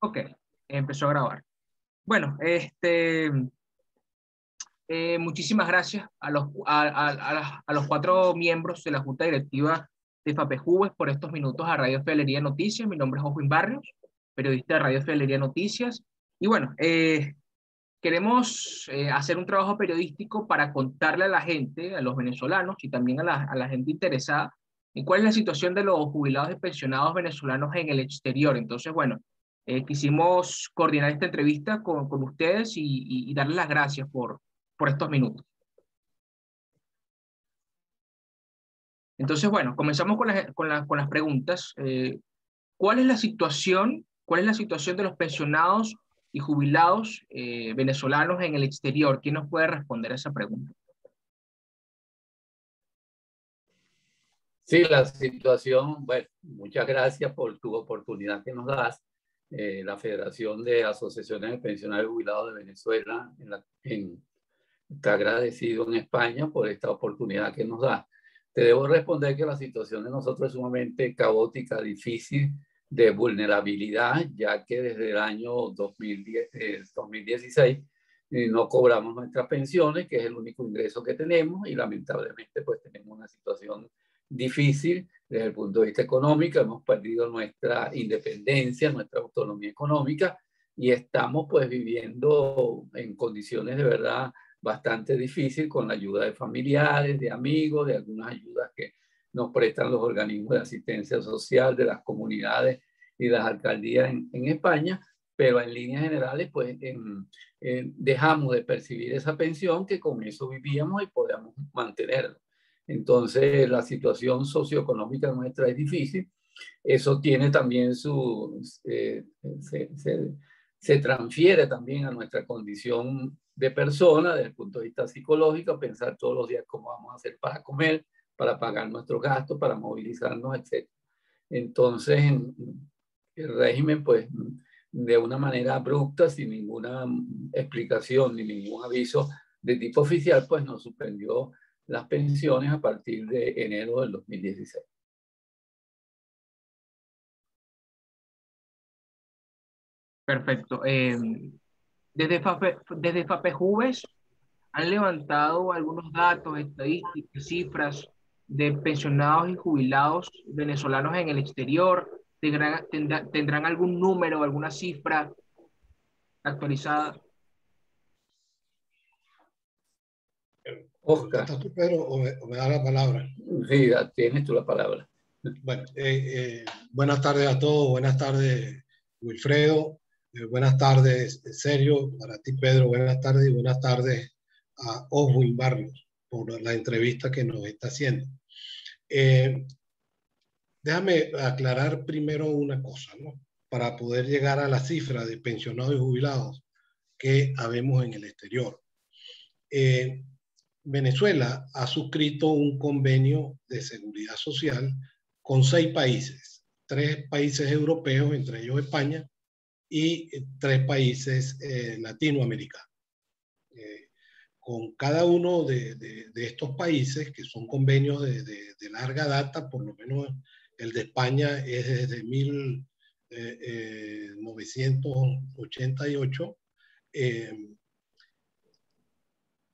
Ok, empezó a grabar. Bueno, muchísimas gracias a los cuatro miembros de la Junta Directiva de FAPEJUVES por estos minutos a Radio Fidelidad Noticias. Mi nombre es Oswin Barrios, periodista de Radio Fidelidad Noticias. Y bueno, queremos hacer un trabajo periodístico para contarle a la gente, a los venezolanos y también a la gente interesada en cuál es la situación de los jubilados y pensionados venezolanos en el exterior. Entonces, bueno, quisimos coordinar esta entrevista con ustedes y darles las gracias por estos minutos. Entonces, bueno, comenzamos con las preguntas. ¿Cuál es la situación? ¿Cuál es la situación de los pensionados y jubilados venezolanos en el exterior? ¿Quién nos puede responder a esa pregunta? Sí, la situación, bueno, muchas gracias por tu oportunidad que nos das. La Federación de Asociaciones de Pensionados y Jubilados de Venezuela está agradecido en España por esta oportunidad que nos da. Te debo responder que la situación de nosotros es sumamente caótica, difícil, de vulnerabilidad, ya que desde el año 2016 no cobramos nuestras pensiones, que es el único ingreso que tenemos, y lamentablemente pues tenemos una situación difícil desde el punto de vista económico. Hemos perdido nuestra independencia, nuestra autonomía económica, y estamos pues viviendo en condiciones de verdad bastante difícil, con la ayuda de familiares, de amigos, de algunas ayudas que nos prestan los organismos de asistencia social de las comunidades y las alcaldías en España, pero en líneas generales pues dejamos de percibir esa pensión, que con eso vivíamos y podíamos mantenerlo. Entonces la situación socioeconómica nuestra es difícil. Eso tiene también se transfiere también a nuestra condición de persona desde el punto de vista psicológico, pensar todos los días cómo vamos a hacer para comer, para pagar nuestros gastos, para movilizarnos, etc. Entonces, el régimen, pues, de una manera abrupta, sin ninguna explicación ni ningún aviso de tipo oficial, pues nos suspendió las pensiones a partir de enero del 2016. Perfecto. Desde FAPEJUVES han levantado algunos datos, estadísticas, cifras de pensionados y jubilados venezolanos en el exterior. ¿Tendrán algún número, alguna cifra actualizada? Oscar. ¿Estás tú, Pedro, o me da la palabra? Sí, tienes tú la palabra. Bueno, buenas tardes a todos. Buenas tardes, Wilfredo. Buenas tardes, Sergio. Para ti, Pedro, buenas tardes. Y buenas tardes a Oswin Barrios por la entrevista que nos está haciendo. Déjame aclarar primero una cosa, ¿no? Para poder llegar a la cifra de pensionados y jubilados que habemos en el exterior. Venezuela ha suscrito un convenio de seguridad social con 6 países, 3 países europeos, entre ellos España, y 3 países latinoamericanos. Con cada uno de estos países, que son convenios de larga data, por lo menos el de España es desde 1988,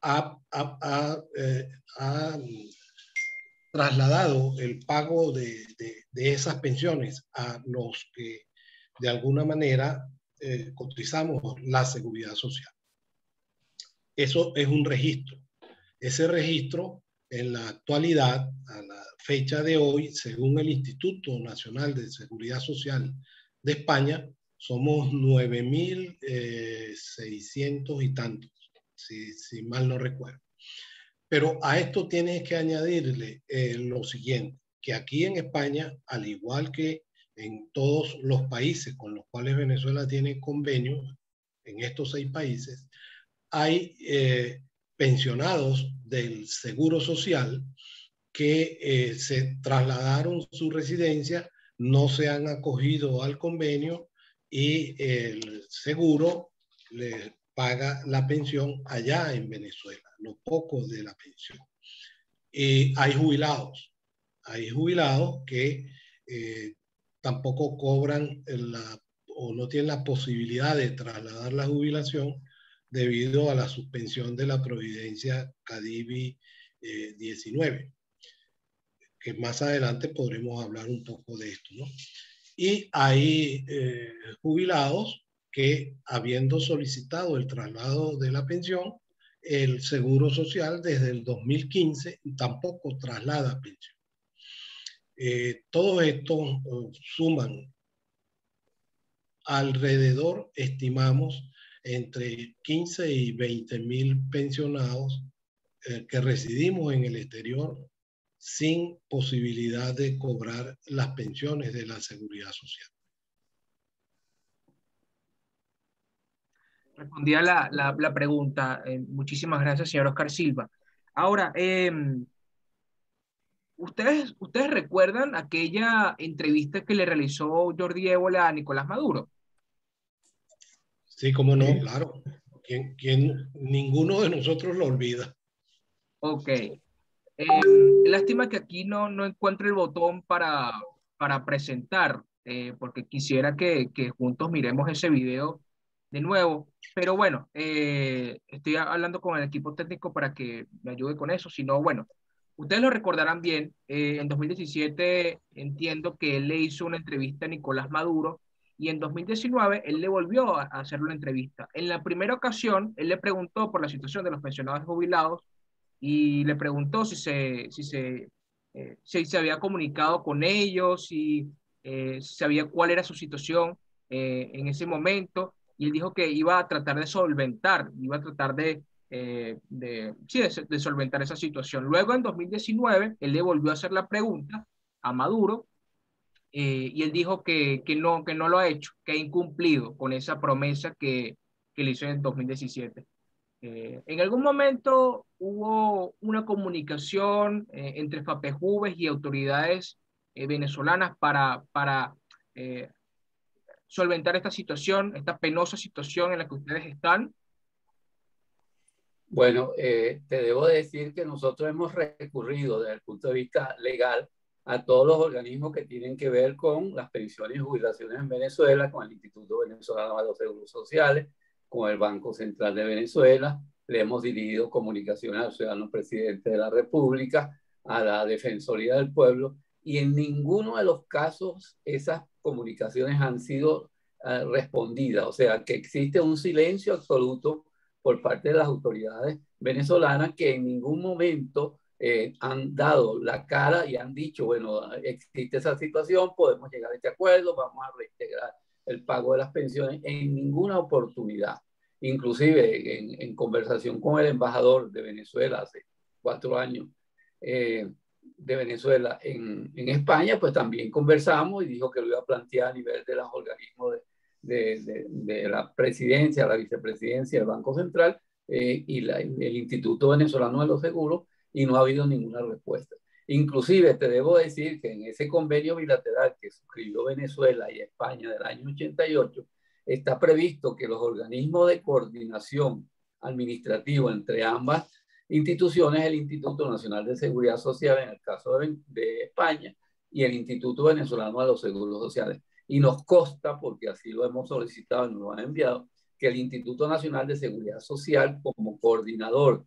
ha trasladado el pago de esas pensiones a los que de alguna manera cotizamos la seguridad social. Eso es un registro. Ese registro, en la actualidad, a la fecha de hoy, según el Instituto Nacional de Seguridad Social de España, somos 9.600 y tantos, si mal no recuerdo. Pero a esto tienes que añadirle lo siguiente, que aquí en España, al igual que en todos los países con los cuales Venezuela tiene convenios, en estos 6 países, hay pensionados del Seguro Social que se trasladaron su residencia, no se han acogido al convenio y el seguro les paga la pensión allá en Venezuela, lo poco de la pensión. Hay jubilados que tampoco cobran o no tienen la posibilidad de trasladar la jubilación debido a la suspensión de la providencia CADIVI 19, que más adelante podremos hablar un poco de esto, ¿no? Y hay jubilados que, habiendo solicitado el traslado de la pensión, el Seguro Social desde el 2015 tampoco traslada pensión. Todo esto suman alrededor, estimamos, entre 15 y 20.000 pensionados que residimos en el exterior sin posibilidad de cobrar las pensiones de la Seguridad Social. Respondía la pregunta. Muchísimas gracias, señor Oscar Silva. Ahora, ¿ustedes recuerdan aquella entrevista que le realizó Jordi Évole a Nicolás Maduro? Sí, cómo no, claro. Ninguno de nosotros lo olvida. Ok. Lástima que aquí no encuentro el botón para presentar, porque quisiera que juntos miremos ese video de nuevo. Pero bueno, estoy hablando con el equipo técnico para que me ayude con eso. Si no, bueno, ustedes lo recordarán bien. En 2017 entiendo que él le hizo una entrevista a Nicolás Maduro y en 2019 él le volvió a hacer una entrevista. En la primera ocasión, él le preguntó por la situación de los pensionados jubilados y le preguntó si se había comunicado con ellos, si sabía cuál era su situación en ese momento, y él dijo que iba a tratar de solventar, iba a tratar de solventar esa situación. Luego, en 2019, él le volvió a hacer la pregunta a Maduro, y él dijo que no lo ha hecho, que ha incumplido con esa promesa que le hizo en 2017. En algún momento hubo una comunicación entre FAPEJUVES y autoridades venezolanas para eh, solventar esta situación, esta penosa situación en la que ustedes están. Bueno, te debo decir que nosotros hemos recurrido desde el punto de vista legal a todos los organismos que tienen que ver con las pensiones y jubilaciones en Venezuela, con el Instituto Venezolano de los Seguros Sociales, con el Banco Central de Venezuela. Le hemos dirigido comunicaciones al ciudadano presidente de la República, a la Defensoría del Pueblo, y en ninguno de los casos esas comunicaciones han sido respondidas. O sea, que existe un silencio absoluto por parte de las autoridades venezolanas que en ningún momento han dado la cara y han dicho, bueno, existe esa situación, podemos llegar a este acuerdo, vamos a reintegrar el pago de las pensiones en ninguna oportunidad. Inclusive en conversación con el embajador de Venezuela hace 4 años, de Venezuela en España, pues también conversamos y dijo que lo iba a plantear a nivel de los organismos de la presidencia, la vicepresidencia, el Banco Central y el Instituto Venezolano de los Seguros, y no ha habido ninguna respuesta. Inclusive te debo decir que en ese convenio bilateral que suscribió Venezuela y España del año 88, está previsto que los organismos de coordinación administrativa entre ambas instituciones, el Instituto Nacional de Seguridad Social en el caso de España y el Instituto Venezolano de los Seguros Sociales, y nos consta, porque así lo hemos solicitado y nos lo han enviado, que el Instituto Nacional de Seguridad Social, como coordinador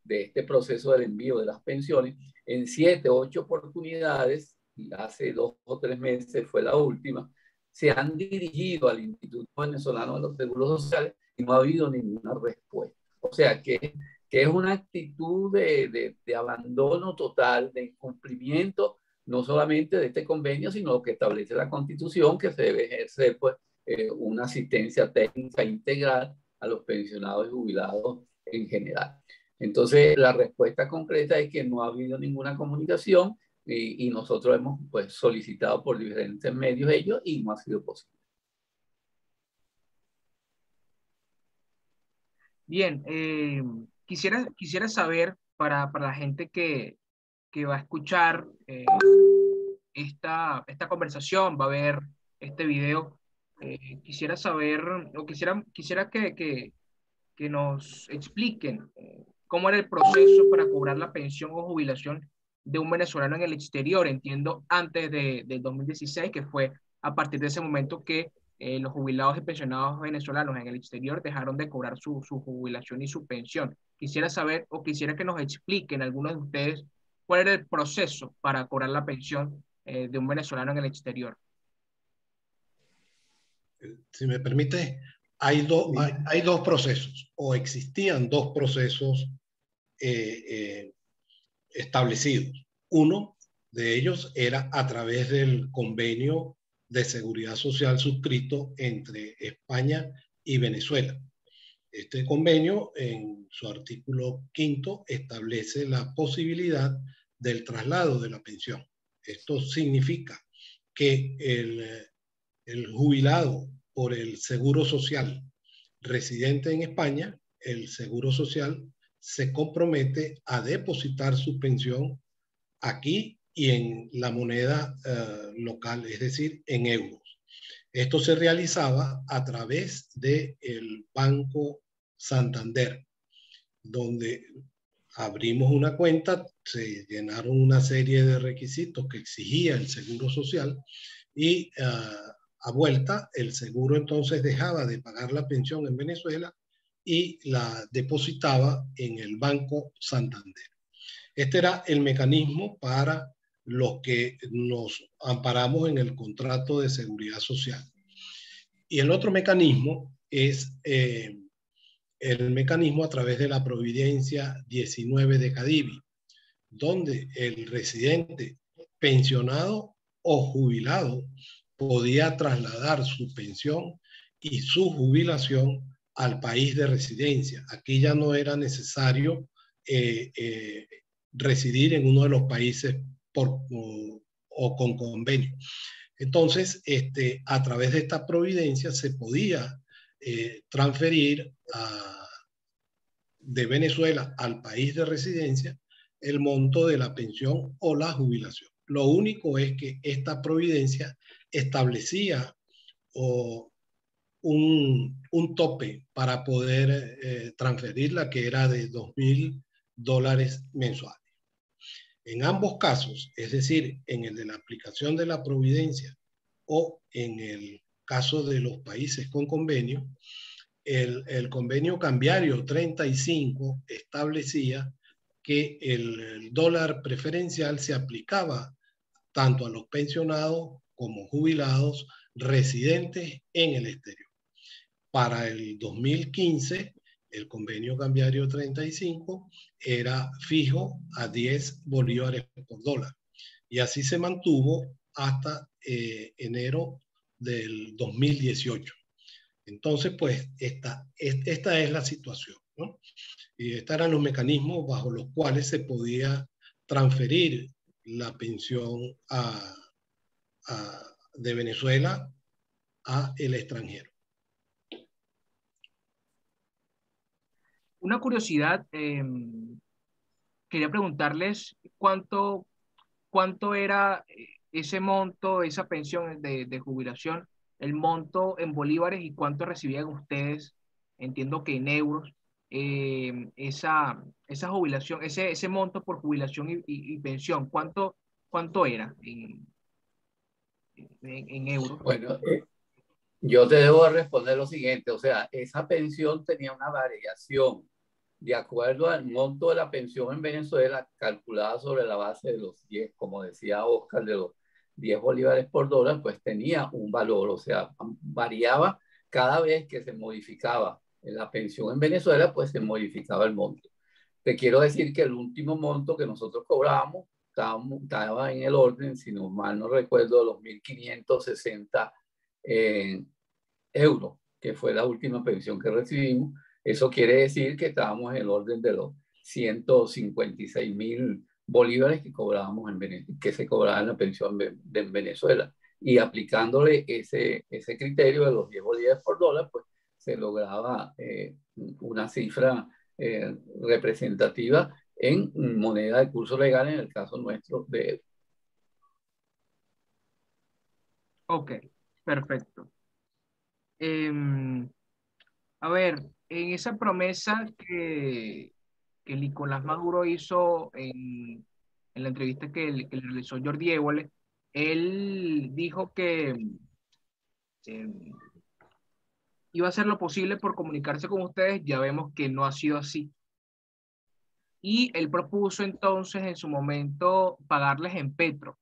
de este proceso del envío de las pensiones, en 7 u 8 oportunidades, y hace 2 o 3 meses fue la última, se han dirigido al Instituto Venezolano de los Seguros Sociales y no ha habido ninguna respuesta. O sea que es una actitud de abandono total, de incumplimiento, no solamente de este convenio, sino lo que establece la Constitución, que se debe ejercer pues, una asistencia técnica integral a los pensionados y jubilados en general. Entonces, la respuesta concreta es que no ha habido ninguna comunicación y nosotros hemos pues, solicitado por diferentes medios ellos y no ha sido posible. Bien, quisiera saber para la gente que va a escuchar esta conversación, va a ver este video, quisiera saber, o quisiera que nos expliquen cómo era el proceso para cobrar la pensión o jubilación de un venezolano en el exterior. Entiendo antes del 2016, que fue a partir de ese momento que los jubilados y pensionados venezolanos en el exterior dejaron de cobrar su jubilación y su pensión. Quisiera saber o quisiera que nos expliquen algunos de ustedes cuál era el proceso para cobrar la pensión de un venezolano en el exterior. Si me permite, hay dos procesos, o existían dos procesos establecidos. Uno de ellos era a través del convenio de seguridad social suscrito entre España y Venezuela. Este convenio, en su artículo 5, establece la posibilidad del traslado de la pensión. Esto significa que el jubilado por el Seguro Social residente en España, el Seguro Social se compromete a depositar su pensión aquí y en la moneda local, es decir, en euros. Esto se realizaba a través del Banco Santander, donde abrimos una cuenta, se llenaron una serie de requisitos que exigía el Seguro Social y a vuelta el seguro entonces dejaba de pagar la pensión en Venezuela y la depositaba en el Banco Santander. Este era el mecanismo para los que nos amparamos en el contrato de seguridad social. Y el otro mecanismo es el mecanismo a través de la Providencia 19 de Cadivi, donde el residente pensionado o jubilado podía trasladar su pensión y su jubilación al país de residencia. Aquí ya no era necesario residir en uno de los países o con convenio. Entonces, a través de esta providencia se podía transferir de Venezuela al país de residencia el monto de la pensión o la jubilación. Lo único es que esta providencia establecía un tope para poder transferirla, que era de $2.000 mensuales. En ambos casos, es decir, en el de la aplicación de la providencia o en el caso de los países con convenio, el convenio cambiario 35 establecía que el dólar preferencial se aplicaba tanto a los pensionados como jubilados residentes en el exterior. Para el 2015, el convenio cambiario 35 era fijo a 10 bolívares por dólar. Y así se mantuvo hasta enero del 2018. Entonces, pues, esta es la situación, ¿no? Y estos eran los mecanismos bajo los cuales se podía transferir la pensión de Venezuela a el extranjero. Una curiosidad, quería preguntarles cuánto era ese monto, esa pensión de jubilación, el monto en bolívares y cuánto recibían ustedes, entiendo que en euros, esa jubilación, ese monto por jubilación y pensión, ¿cuánto era en euros? Bueno, yo te debo responder lo siguiente, o sea, esa pensión tenía una variación de acuerdo al monto de la pensión en Venezuela, calculada sobre la base de los 10, como decía Oscar, de los 10 bolívares por dólar, pues tenía un valor, o sea, variaba cada vez que se modificaba la pensión en Venezuela, pues se modificaba el monto. Te quiero decir que el último monto que nosotros cobrábamos estaba en el orden, si no mal no recuerdo, de los 1.560 euros, que fue la última pensión que recibimos. Eso quiere decir que estábamos en el orden de los 156.000 bolívares que cobrábamos que se cobraba en la pensión de Venezuela. Y aplicándole ese criterio de los 10 bolívares por dólar, pues se lograba una cifra representativa en moneda de curso legal, en el caso nuestro de... Ok, perfecto. A ver, en esa promesa que Nicolás Maduro hizo en la entrevista que le realizó Jordi Évole, él dijo que iba a hacer lo posible por comunicarse con ustedes. Ya vemos que no ha sido así. Y él propuso entonces en su momento pagarles en petro.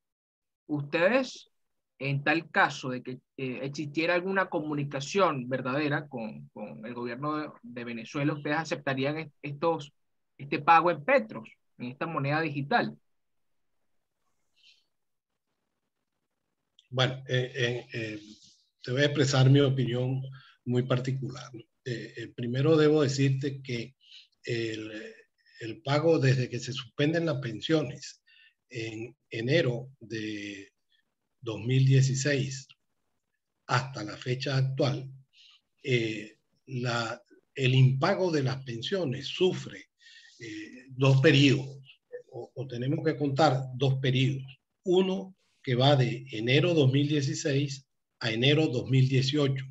Ustedes, en tal caso de que existiera alguna comunicación verdadera con el gobierno de Venezuela, ¿ustedes aceptarían este pago en petros, en esta moneda digital? Bueno, te voy a expresar mi opinión muy particular, ¿no? Primero debo decirte que el, el pago desde que se suspenden las pensiones en enero de 2016 hasta la fecha actual, el impago de las pensiones sufre dos periodos, o tenemos que contar dos periodos. Uno que va de enero 2016 a enero 2018.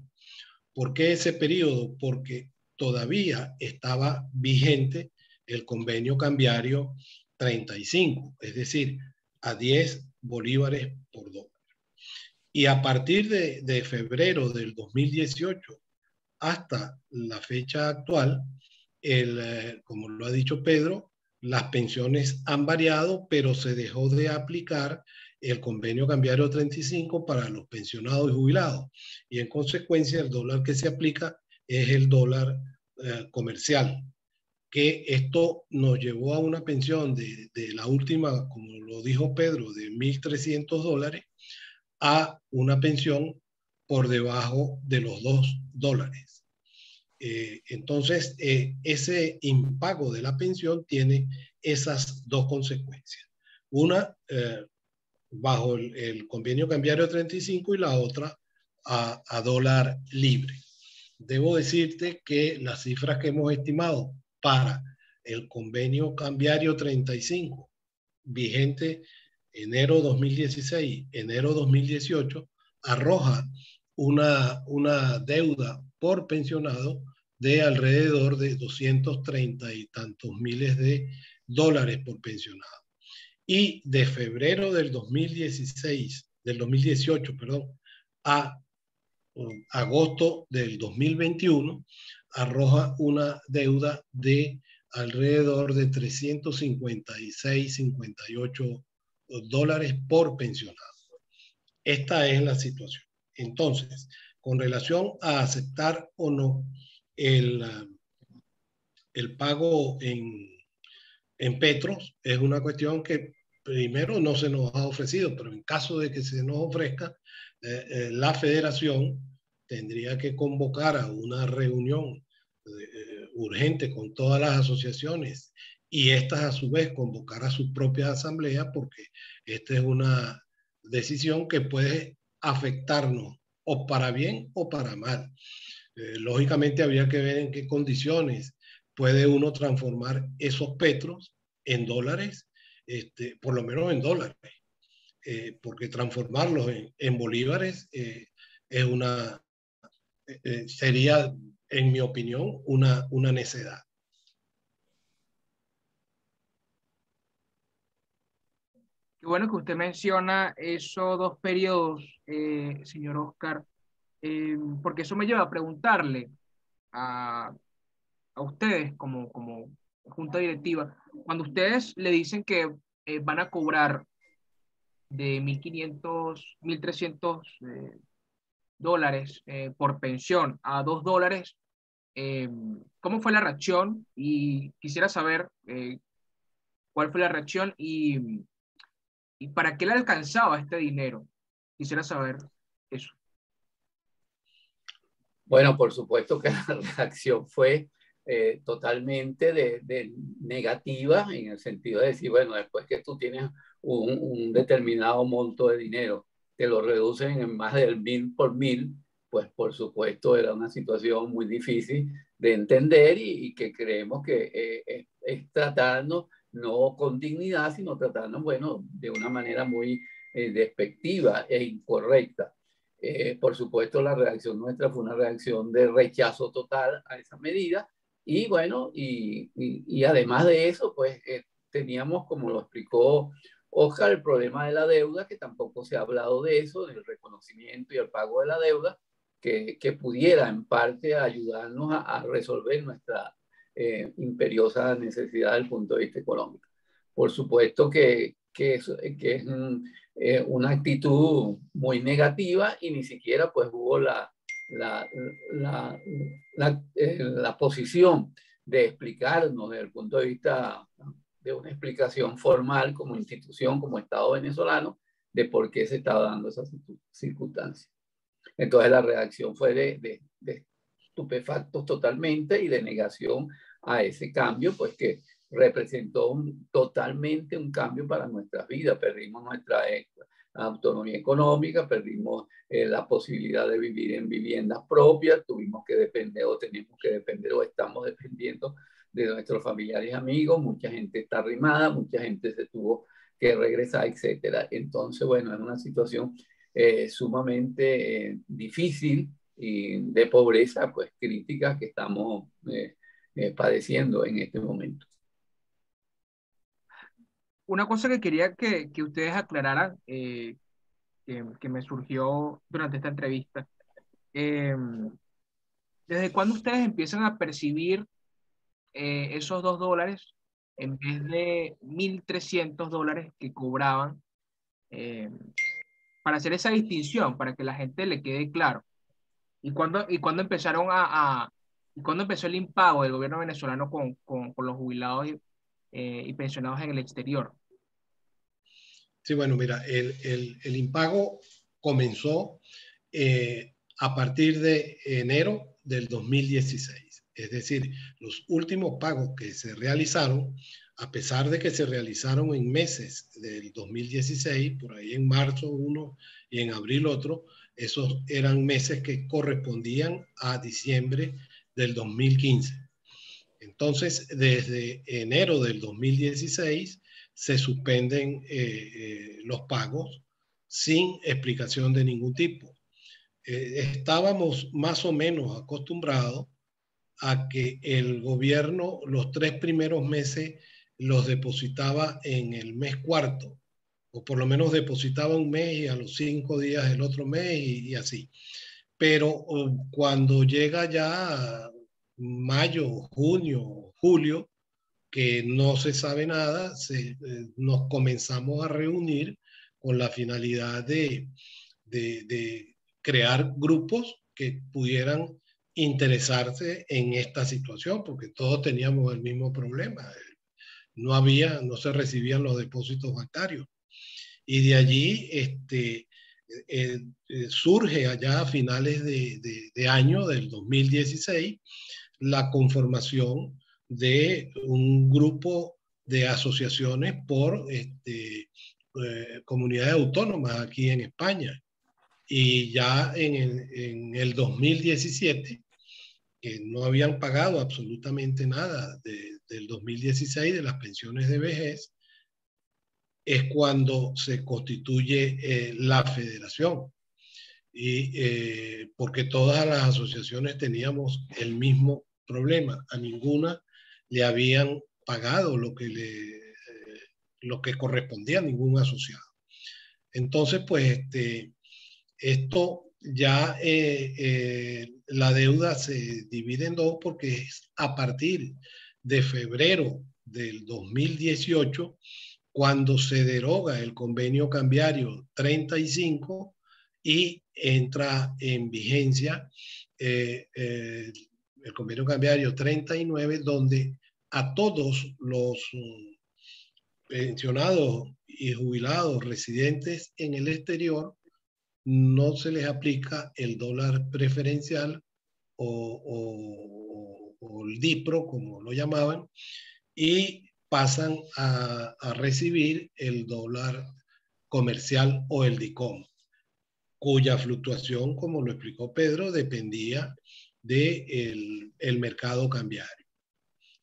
¿Por qué ese periodo? Porque todavía estaba vigente el convenio cambiario 35, es decir, a 10 bolívares por dólar. Y a partir de febrero del 2018 hasta la fecha actual, como lo ha dicho Pedro, las pensiones han variado, pero se dejó de aplicar el convenio cambiario 35 para los pensionados y jubilados. Y en consecuencia, el dólar que se aplica es el dólar comercial, que esto nos llevó a una pensión de la última, como lo dijo Pedro, de $1.300 a una pensión por debajo de los $2. Entonces, ese impago de la pensión tiene esas dos consecuencias. Una, bajo el convenio cambiario 35 y la otra a dólar libre. Debo decirte que las cifras que hemos estimado para el convenio cambiario 35, vigente enero 2016, enero 2018, arroja una deuda por pensionado de alrededor de 230 y tantos miles de dólares por pensionado. Y de febrero del 2018, perdón, a agosto del 2021, arroja una deuda de alrededor de 356, 58 dólares por pensionado. Esta es la situación. Entonces, con relación a aceptar o no el pago en petros, es una cuestión que primero no se nos ha ofrecido, pero en caso de que se nos ofrezca, la federación tendría que convocar a una reunión urgente con todas las asociaciones y estas a su vez convocar a sus propias asambleas, porque esta es una decisión que puede afectarnos o para bien o para mal. Lógicamente habría que ver en qué condiciones puede uno transformar esos petros en dólares, por lo menos en dólares, porque transformarlos en bolívares es sería, en mi opinión, una necedad. Qué bueno que usted menciona esos dos periodos, señor Oscar, porque eso me lleva a preguntarle a, a ustedes como junta directiva, cuando ustedes le dicen que van a cobrar de 1.500, 1.300 dólares por pensión a $2, eh, ¿cómo fue la reacción? Y quisiera saber cuál fue la reacción y para qué le alcanzaba este dinero. Quisiera saber eso. Bueno, por supuesto que la reacción fue totalmente de negativa, en el sentido de decir, bueno, después que tú tienes un determinado monto de dinero, te lo reducen en más del 1.000 por 1.000, pues por supuesto era una situación muy difícil de entender y que creemos que es tratarnos no con dignidad, sino tratarnos, bueno, de una manera muy despectiva e incorrecta. Por supuesto, la reacción nuestra fue una reacción de rechazo total a esa medida. Y bueno, y además de eso, pues teníamos, como lo explicó Oscar, el problema de la deuda, que tampoco se ha hablado de eso, del reconocimiento y el pago de la deuda. que pudiera en parte ayudarnos a resolver nuestra imperiosa necesidad desde el punto de vista económico. Por supuesto que es una actitud muy negativa y ni siquiera pues hubo la posición de explicarnos desde el punto de vista de una explicación formal como institución, como Estado venezolano, de por qué se estaba dando esa circunstancia. Entonces la reacción fue de estupefactos totalmente y de negación a ese cambio, pues que representó totalmente un cambio para nuestras vidas. Perdimos nuestra autonomía económica, perdimos la posibilidad de vivir en viviendas propias, tuvimos que depender o tenemos que depender o estamos dependiendo de nuestros familiares y amigos, mucha gente está arrimada, mucha gente se tuvo que regresar, etcétera. Entonces, bueno, es una situación sumamente difícil y de pobreza, pues crítica que estamos padeciendo en este momento. Una cosa que quería que ustedes aclararan, que me surgió durante esta entrevista, ¿desde cuándo ustedes empiezan a percibir esos $2 en vez de $1.300 que cobraban? Para hacer esa distinción, para que la gente le quede claro. ¿Y cuándo empezaron y cuándo empezó el impago del gobierno venezolano con los jubilados y pensionados en el exterior? Sí, bueno, mira, el impago comenzó a partir de enero del 2016. Es decir, los últimos pagos que se realizaron, a pesar de que se realizaron en meses del 2016, por ahí en marzo uno y en abril otro, esos eran meses que correspondían a diciembre del 2015. Entonces, desde enero del 2016 se suspenden los pagos sin explicación de ningún tipo. Estábamos más o menos acostumbrados a que el gobierno los 3 primeros meses los depositaba en el mes cuarto, o por lo menos depositaba un mes y a los 5 días el otro mes y así. Pero cuando llega ya mayo, junio, julio, que no se sabe nada, nos comenzamos a reunir con la finalidad de crear grupos que pudieran interesarse en esta situación, porque todos teníamos el mismo problema. No se recibían los depósitos bancarios. Y de allí surge allá a finales de año del 2016 la conformación de un grupo de asociaciones por comunidades autónomas aquí en España. Y ya en el 2017, que no habían pagado absolutamente nada del 2016 de las pensiones de vejez, es cuando se constituye la federación. Y porque todas las asociaciones teníamos el mismo problema. A ninguna le habían pagado lo que correspondía a ningún asociado. Entonces, pues esto ya la deuda se divide en dos, porque es a partir de febrero del 2018 cuando se deroga el convenio cambiario 35 y entra en vigencia el convenio cambiario 39, donde a todos los pensionados y jubilados residentes en el exterior no se les aplica el dólar preferencial o el DIPRO, como lo llamaban, y pasan a recibir el dólar comercial o el DICOM, cuya fluctuación, como lo explicó Pedro, dependía del mercado cambiario.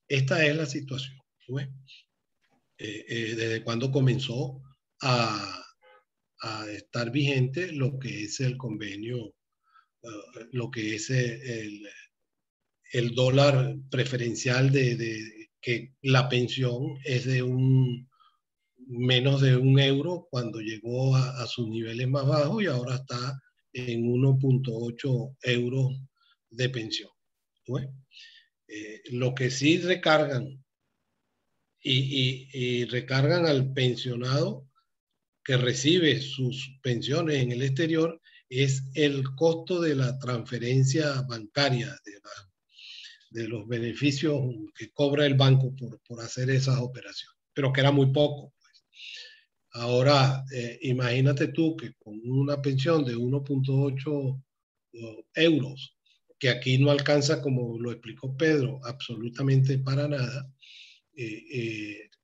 Esta es la situación, ¿no? Desde cuando comenzó a estar vigente lo que es el convenio, lo que es el dólar preferencial que la pensión es de menos de €1 cuando llegó a sus niveles más bajos, y ahora está en 1.8 euros de pensión. Lo que sí recargan y recargan al pensionado que recibe sus pensiones en el exterior es el costo de la transferencia bancaria, de los beneficios que cobra el banco por hacer esas operaciones, pero que era muy poco. Pues. Ahora, imagínate tú que con una pensión de 1.8 euros, que aquí no alcanza, como lo explicó Pedro, absolutamente para nada,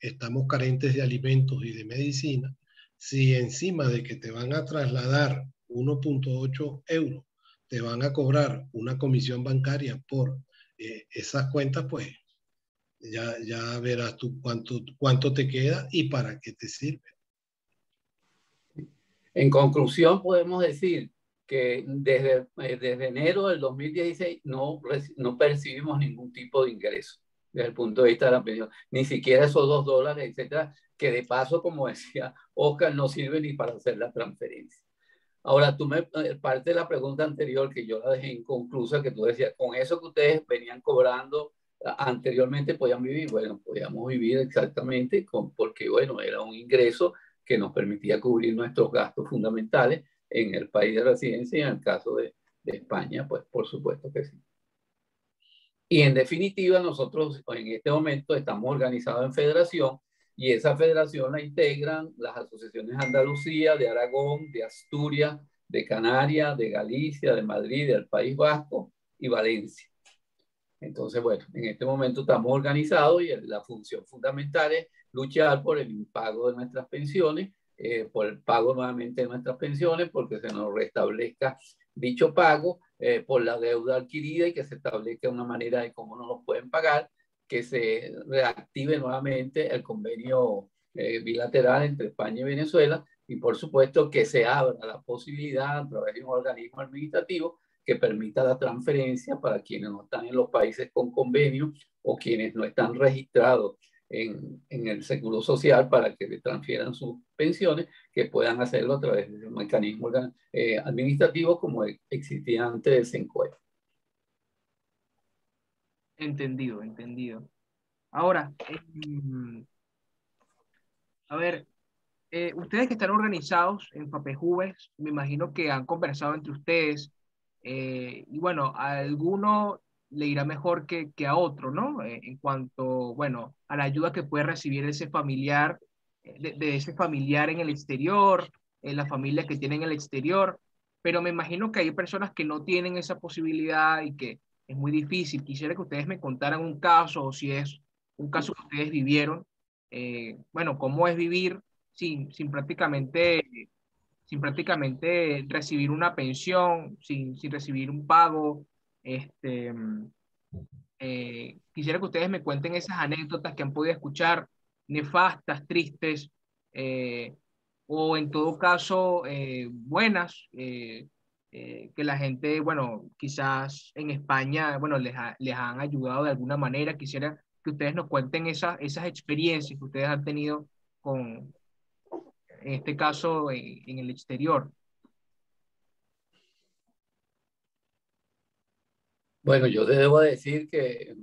estamos carentes de alimentos y de medicina. Si encima de que te van a trasladar 1.8 euros, te van a cobrar una comisión bancaria por esas cuentas, pues ya verás tú cuánto te queda y para qué te sirve. En conclusión, podemos decir que desde enero del 2016 no percibimos ningún tipo de ingreso desde el punto de vista de la pensión, ni siquiera esos $2, etcétera, que de paso, como decía Oscar, no sirve ni para hacer la transferencia. Ahora, parte de la pregunta anterior que yo la dejé inconclusa, que tú decías, con eso que ustedes venían cobrando anteriormente, ¿podían vivir? Bueno, podíamos vivir exactamente porque, bueno, era un ingreso que nos permitía cubrir nuestros gastos fundamentales en el país de residencia y en el caso de España, pues por supuesto que sí. Y en definitiva, nosotros en este momento estamos organizados en federación y esa federación la integran las asociaciones de Andalucía, de Aragón, de Asturias, de Canarias, de Galicia, de Madrid, del País Vasco y Valencia. Entonces, bueno, en este momento estamos organizados y la función fundamental es luchar por el impago de nuestras pensiones, por el pago nuevamente de nuestras pensiones, porque se nos restablezca dicho pago, por la deuda adquirida y que se establezca una manera de cómo nos lo pueden pagar, que se reactive nuevamente el convenio bilateral entre España y Venezuela y por supuesto que se abra la posibilidad a través de un organismo administrativo que permita la transferencia para quienes no están en los países con convenio o quienes no están registrados en el Seguro Social para que le transfieran sus pensiones, que puedan hacerlo a través de un mecanismo administrativo como existía antes del CENCOE. Entendido, entendido. Ahora, a ver, ustedes que están organizados en FAPEJUVES, me imagino que han conversado entre ustedes, y bueno, a alguno le irá mejor que a otro, ¿no? En cuanto, bueno, a la ayuda que puede recibir ese familiar, de ese familiar en el exterior, la familia que tiene en el exterior, pero me imagino que hay personas que no tienen esa posibilidad y que es muy difícil. Quisiera que ustedes me contaran un caso, o si es un caso que ustedes vivieron, bueno, cómo es vivir sin prácticamente recibir una pensión, sin recibir un pago. Este, Quisiera que ustedes me cuenten esas anécdotas que han podido escuchar, nefastas, tristes, o en todo caso buenas, que la gente, bueno, quizás en España, bueno, les han ayudado de alguna manera. Quisiera que ustedes nos cuenten esas experiencias que ustedes han tenido con, en este caso, en el exterior. Bueno, yo debo decir que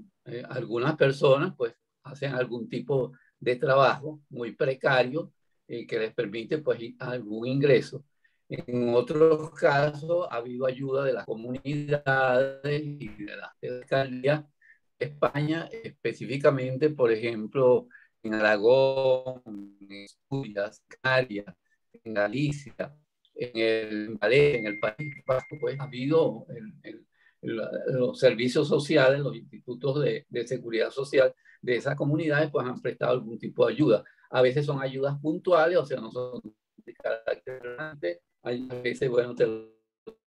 algunas personas pues hacen algún tipo de trabajo muy precario que les permite pues algún ingreso. En otros casos ha habido ayuda de las comunidades y de las alcaldías de España, específicamente, por ejemplo, en Aragón, en Asturias, Canarias, en Galicia, en el País Vasco, pues ha habido los servicios sociales, los institutos de seguridad social de esas comunidades, pues han prestado algún tipo de ayuda. A veces son ayudas puntuales, o sea, no son de carácter permanente. Hay veces, bueno, te lo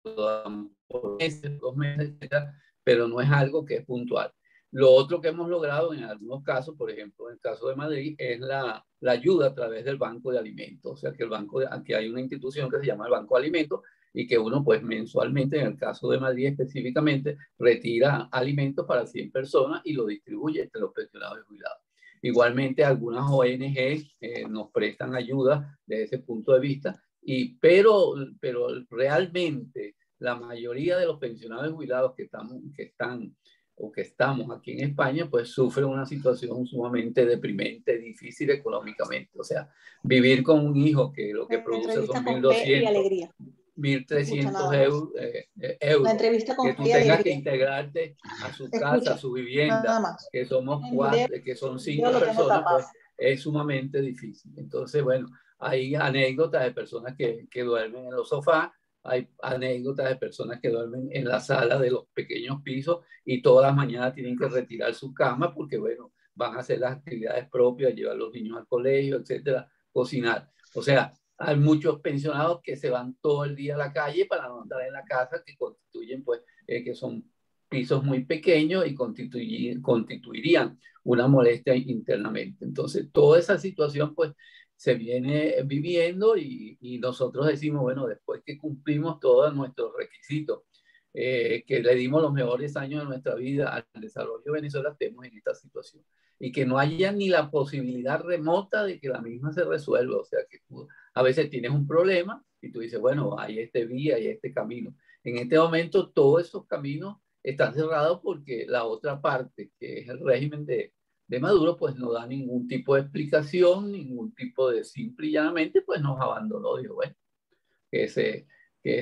dan por meses, 2 meses, etcétera, pero no es algo que es puntual. Lo otro que hemos logrado en algunos casos, por ejemplo, en el caso de Madrid, es la ayuda a través del Banco de Alimentos. O sea, que aquí hay una institución que se llama el Banco de Alimentos y que uno, pues mensualmente, en el caso de Madrid específicamente, retira alimentos para 100 personas y lo distribuye entre los pensionados y jubilados. Igualmente, algunas ONG nos prestan ayuda desde ese punto de vista pero realmente la mayoría de los pensionados y jubilados que estamos aquí en España, pues sufren una situación sumamente deprimente, difícil económicamente. O sea, vivir con un hijo que lo que produce son 1.200, 1.300 euros, La entrevista con que tú fe y tengas que alegría. integrarte a su casa, Escucha, a su nada vivienda, más. que somos En video, 4, que son yo 5 lo tengo personas, tapado. pues es sumamente difícil. Entonces, bueno, hay anécdotas de personas que duermen en los sofás, hay anécdotas de personas que duermen en la sala de los pequeños pisos y todas las mañanas tienen que retirar su cama porque, bueno, van a hacer las actividades propias, llevar a los niños al colegio, etcétera, cocinar. O sea, hay muchos pensionados que se van todo el día a la calle para no andar en la casa, que constituyen, pues, que son pisos muy pequeños y constituirían una molestia internamente. Entonces, toda esa situación, pues, se viene viviendo y nosotros decimos, bueno, después que cumplimos todos nuestros requisitos, que le dimos los mejores años de nuestra vida al desarrollo de Venezuela, estemos en esta situación. Y que no haya ni la posibilidad remota de que la misma se resuelva. O sea, que tú a veces tienes un problema y tú dices, bueno, hay este vía, hay este camino. En este momento todos esos caminos están cerrados porque la otra parte, que es el régimen de Maduro, pues no da ningún tipo de explicación, ningún tipo de simple y llanamente, pues nos abandonó. Dijo, bueno, que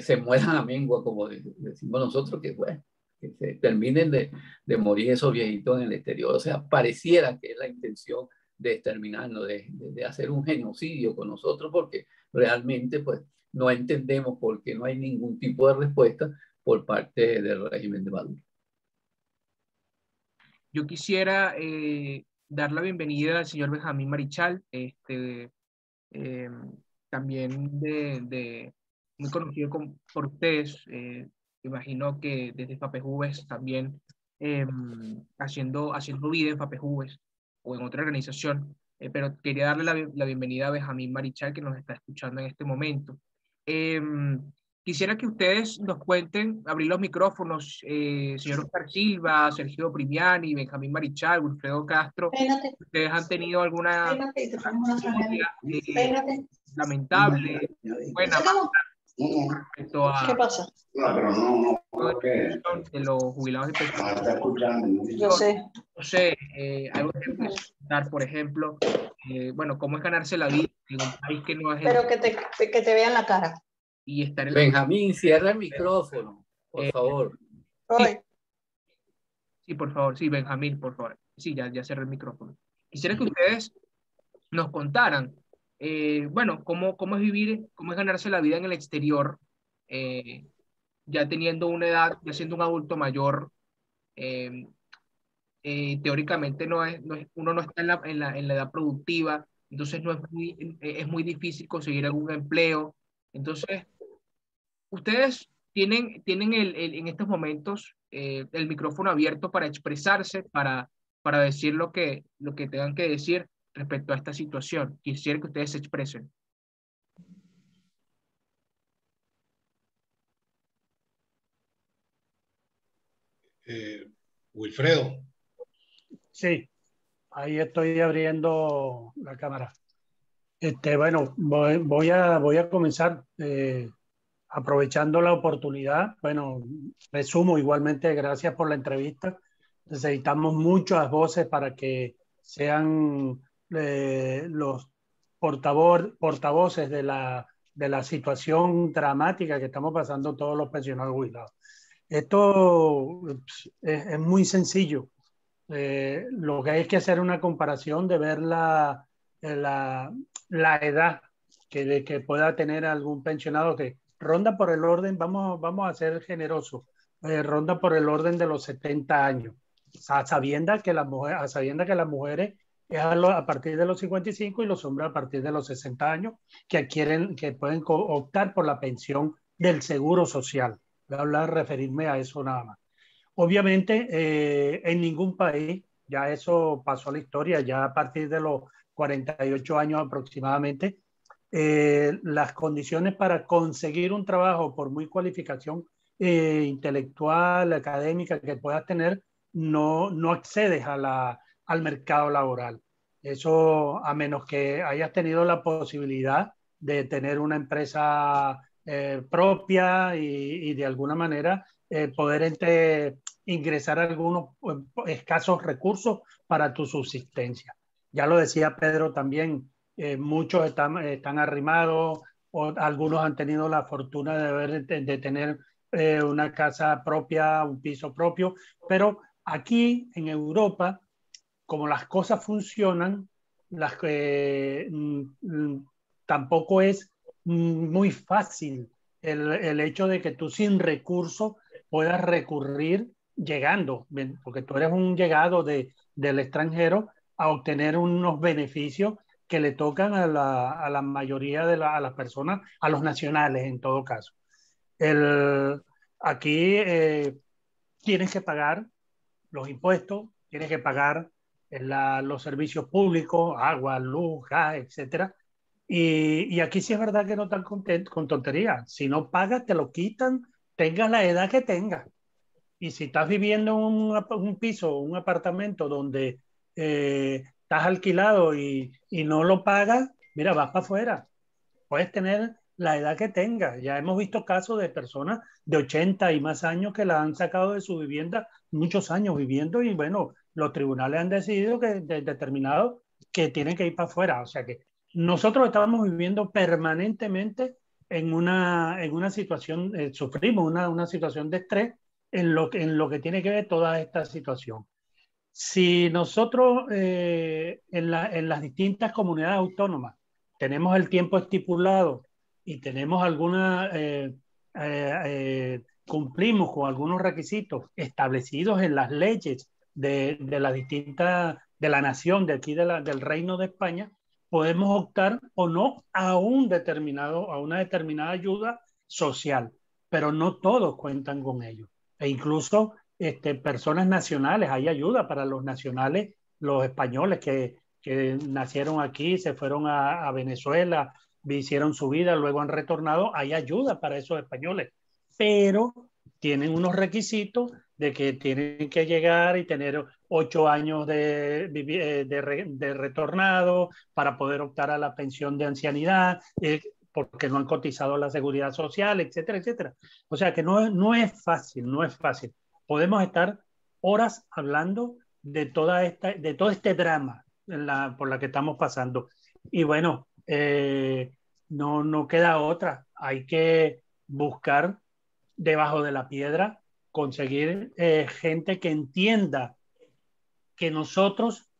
se mueran a mengua, como decimos nosotros, que bueno, que se terminen de morir esos viejitos en el exterior. O sea, pareciera que es la intención de exterminarnos, de hacer un genocidio con nosotros, porque realmente pues no entendemos por qué no hay ningún tipo de respuesta por parte del régimen de Maduro. Yo quisiera dar la bienvenida al señor Benjamín Marichal, eh, también muy conocido por ustedes. Imagino que desde FAPEJUVES también haciendo vida en FAPEJUVES o en otra organización. Pero quería darle la bienvenida a Benjamín Marichal, que nos está escuchando en este momento. Quisiera que ustedes nos cuenten, abrir los micrófonos, señor Oscar Silva, Sergio Primiani, Benjamín Marichal, Wilfredo Castro. Pénate, ¿Ustedes han tenido alguna pénate y te ponemos una franela. Pénate. lamentable, buena, respecto ¿Qué a pasa? No, pero no, que de los jubilados y pensionados? está escuchando. Yo sé. No sé, algo que puedes dar, por ejemplo, bueno, cómo es ganarse la vida en un país que no es el, Pero que te vean la cara. y estar en Benjamín, cierra el micrófono, por favor. Hoy. Sí, por favor, sí, Benjamín, por favor. Sí, ya cerré el micrófono. Quisiera que ustedes nos contaran, bueno, cómo es vivir, cómo es ganarse la vida en el exterior, ya teniendo una edad, ya siendo un adulto mayor. eh, Teóricamente uno no está en la edad productiva, entonces no es muy difícil conseguir algún empleo. Entonces, ustedes tienen en estos momentos el micrófono abierto para expresarse, para decir lo que tengan que decir respecto a esta situación. Quisiera que ustedes se expresen. Wilfredo. Sí, ahí estoy abriendo la cámara. Bueno, voy a comenzar aprovechando la oportunidad. Bueno, resumo igualmente, gracias por la entrevista. Necesitamos muchas voces para que sean los portavoces de la situación dramática que estamos pasando todos los pensionados jubilados. Esto es muy sencillo. Lo que hay que hacer es una comparación de ver la edad que pueda tener algún pensionado que ronda por el orden, vamos a ser generosos, ronda por el orden de los 70 años, a sabiendas que las mujeres es a partir de los 55 y los hombres a partir de los 60 años que pueden optar por la pensión del seguro social. Voy a referirme a eso nada más. Obviamente, en ningún país, ya eso pasó a la historia, ya a partir de los 48 años aproximadamente, las condiciones para conseguir un trabajo, por muy cualificación intelectual, académica que puedas tener, no accedes al mercado laboral. Eso a menos que hayas tenido la posibilidad de tener una empresa propia y de alguna manera poder ingresar algunos escasos recursos para tu subsistencia. Ya lo decía Pedro también, muchos están arrimados, o algunos han tenido la fortuna de tener una casa propia, un piso propio, pero aquí en Europa, como las cosas funcionan, tampoco es muy fácil el hecho de que tú sin recursos puedas recurrir llegando, porque tú eres un llegado del extranjero a obtener unos beneficios que le tocan a la mayoría a las personas, a los nacionales en todo caso. Aquí tienes que pagar los impuestos, tienes que pagar los servicios públicos, agua, luz, gas, etcétera. Y aquí sí es verdad que no están con tonterías. Si no pagas, te lo quitan, tengas la edad que tengas. Y si estás viviendo en un piso, un apartamento donde estás alquilado y no lo pagas, mira, vas para afuera. Puedes tener la edad que tengas. Ya hemos visto casos de personas de 80 y más años que la han sacado de su vivienda, muchos años viviendo, y bueno, los tribunales han decidido determinado que tienen que ir para afuera. O sea que nosotros estamos viviendo permanentemente en una situación, sufrimos una situación de estrés en lo que tiene que ver toda esta situación. Si nosotros en las distintas comunidades autónomas tenemos el tiempo estipulado y tenemos cumplimos con algunos requisitos establecidos en las leyes de las distintas, de la nación, de aquí del Reino de España, podemos optar o no a una determinada ayuda social, pero no todos cuentan con ello. E incluso personas nacionales, hay ayuda para los nacionales, los españoles que nacieron aquí, se fueron a Venezuela, hicieron su vida, luego han retornado, hay ayuda para esos españoles, pero tienen unos requisitos de que tienen que llegar y tener 8 años de retornado para poder optar a la pensión de ancianidad, porque no han cotizado a la seguridad social, etcétera, etcétera. O sea que no es fácil, no es fácil. Podemos estar horas hablando de todo este drama por la que estamos pasando. Y bueno, no queda otra. Hay que buscar debajo de la piedra, conseguir gente que entienda que nosotros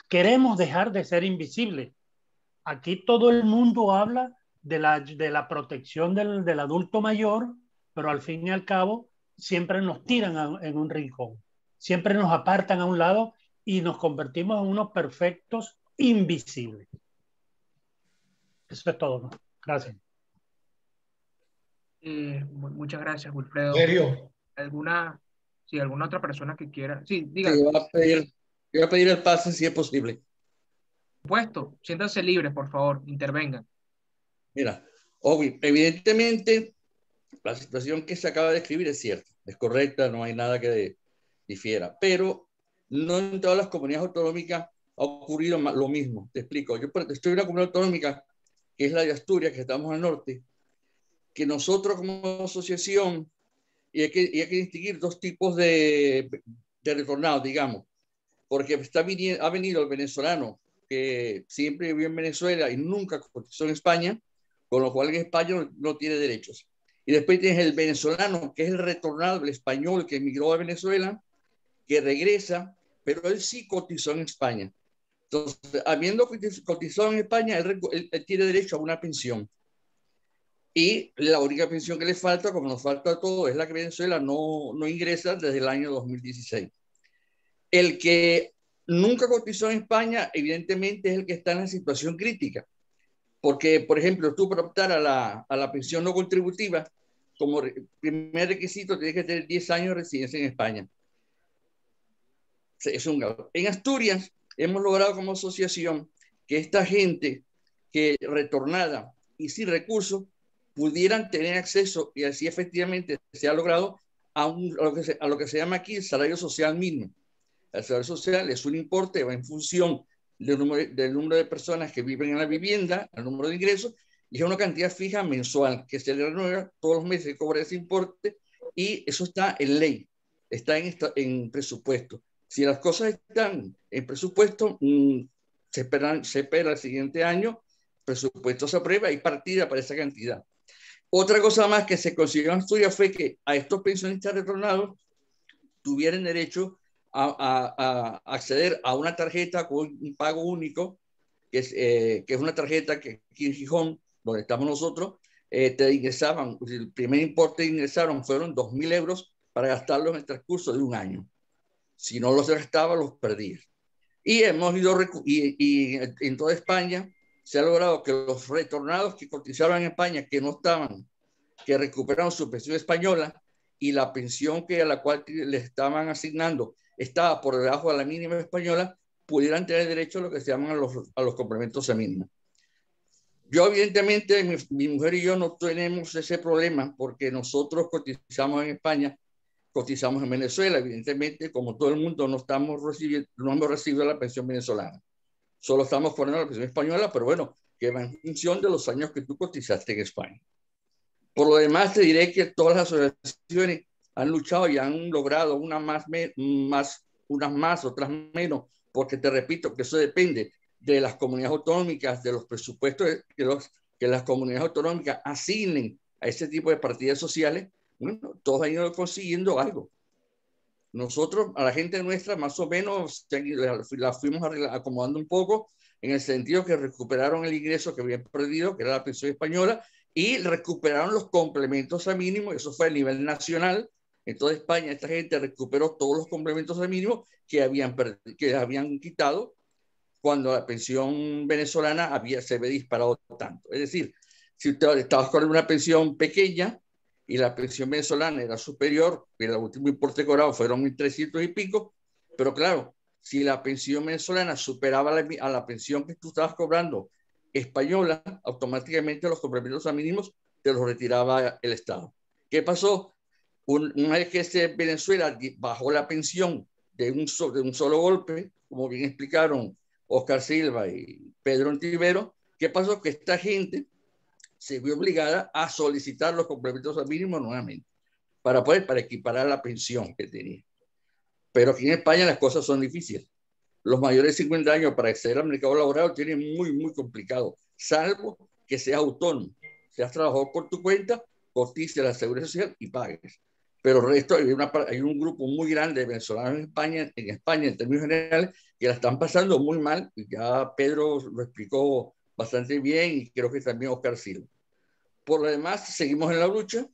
queremos dejar de ser invisibles. Aquí todo el mundo habla de la protección del adulto mayor, pero al fin y al cabo siempre nos tiran en un rincón, siempre nos apartan a un lado y nos convertimos en unos perfectos invisibles. Eso es todo, ¿no? Gracias. Muchas gracias, Wilfredo. Sergio. ¿Alguna otra persona que quiera? Sí, diga. Sí, voy a pedir el pase si es posible. Puesto, siéntanse libres, por favor, intervengan. Mira, evidentemente la situación que se acaba de describir es cierta, es correcta, no hay nada que difiera, pero no en todas las comunidades autonómicas ha ocurrido lo mismo. Te explico, yo estoy en una comunidad autonómica que es la de Asturias, que estamos al norte, que nosotros como asociación, y hay que distinguir dos tipos de retornados, digamos, porque ha venido el venezolano que siempre vivió en Venezuela y nunca cotizó en España, con lo cual en España no tiene derechos. Y después tienes el venezolano, que es el retornado, el español que emigró a Venezuela, que regresa, pero él sí cotizó en España. Entonces, habiendo cotizado en España, él tiene derecho a una pensión. Y la única pensión que le falta, como nos falta a todos, es la que Venezuela no ingresa desde el año 2016. El que nunca cotizó en España, evidentemente, es el que está en la situación crítica. Porque, por ejemplo, tú para optar a la pensión no contributiva, como primer requisito tienes que tener 10 años de residencia en España. En Asturias hemos logrado como asociación que esta gente que retornada y sin recursos pudieran tener acceso, y así efectivamente se ha logrado, a lo que se llama aquí el salario social mínimo. El salario social es un importe, va en función del número de personas que viven en la vivienda, el número de ingresos, y es una cantidad fija mensual que se le renueva todos los meses, se cobra ese importe y eso está en ley, está en presupuesto. Si las cosas están en presupuesto, se espera el siguiente año, presupuesto se aprueba y partida para esa cantidad. Otra cosa más que se consiguió en Asturias fue que a estos pensionistas retornados tuvieran derecho a acceder a una tarjeta con un pago único, que es una tarjeta que aquí en Gijón, donde estamos nosotros, te ingresaban, el primer importe que ingresaron fueron 2.000 euros para gastarlos en el transcurso de un año. Si no los gastaba, los perdías. Y hemos ido, y en toda España se ha logrado que los retornados que cotizaron en España, que no estaban, que recuperaron su pensión española y la pensión a la cual les estaban asignando estaba por debajo de la mínima española, pudieran tener derecho a lo que se llaman a los complementos a mínima. Yo, evidentemente, mi mujer y yo no tenemos ese problema porque nosotros cotizamos en España, cotizamos en Venezuela. Evidentemente, como todo el mundo, no hemos recibido la pensión venezolana. Solo estamos poniendo la pensión española, pero bueno, que va en función de los años que tú cotizaste en España. Por lo demás, te diré que todas las asociaciones han luchado y han logrado unas más, otras menos, porque te repito que eso depende de las comunidades autonómicas, de los presupuestos que las comunidades autonómicas asignen a ese tipo de partidas sociales. Bueno, todos han ido consiguiendo algo. Nosotros, a la gente nuestra, más o menos, la fuimos acomodando un poco, en el sentido que recuperaron el ingreso que habían perdido, que era la pensión española, y recuperaron los complementos a mínimo. Eso fue a nivel nacional. En toda España, esta gente recuperó todos los complementos a mínimo que habían quitado cuando la pensión venezolana se había disparado tanto. Es decir, si usted estabas con una pensión pequeña y la pensión venezolana era superior, y el último importe cobrado fueron 1.300 y pico, pero claro, si la pensión venezolana superaba a la pensión que tú estabas cobrando española, automáticamente los complementos a mínimos te los retiraba el Estado. ¿Qué pasó? Una vez que Venezuela bajó la pensión de un solo golpe, como bien explicaron Oscar Silva y Pedro Ontivero, ¿qué pasó? Que esta gente se vio obligada a solicitar los complementos a mínimo nuevamente para equiparar la pensión que tenía. Pero aquí en España las cosas son difíciles. Los mayores de 50 años para acceder al mercado laboral tienen muy complicado, salvo que seas autónomo, seas trabajador por tu cuenta, cotices la seguridad social y pagues. Pero el resto, hay un grupo muy grande de venezolanos en España en términos generales, que la están pasando muy mal, y ya Pedro lo explicó bastante bien, y creo que también Oscar Silva. Por lo demás, seguimos en la lucha,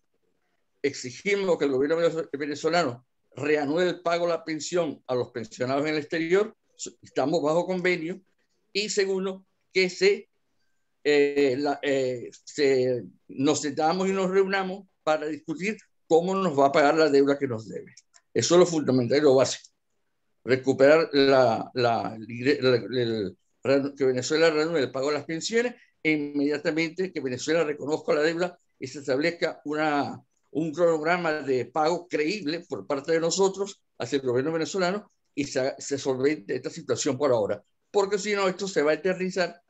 exigimos que el gobierno venezolano reanude el pago de la pensión a los pensionados en el exterior, estamos bajo convenio, y segundo, que nos sentamos y nos reunamos para discutir cómo nos va a pagar la deuda que nos debe. Eso es lo fundamental y lo básico. Recuperar que Venezuela reanude el pago de las pensiones e inmediatamente que Venezuela reconozca la deuda y se establezca un cronograma de pago creíble por parte de nosotros hacia el gobierno venezolano y se solvente esta situación por ahora. Porque si no, esto se va a eternizar,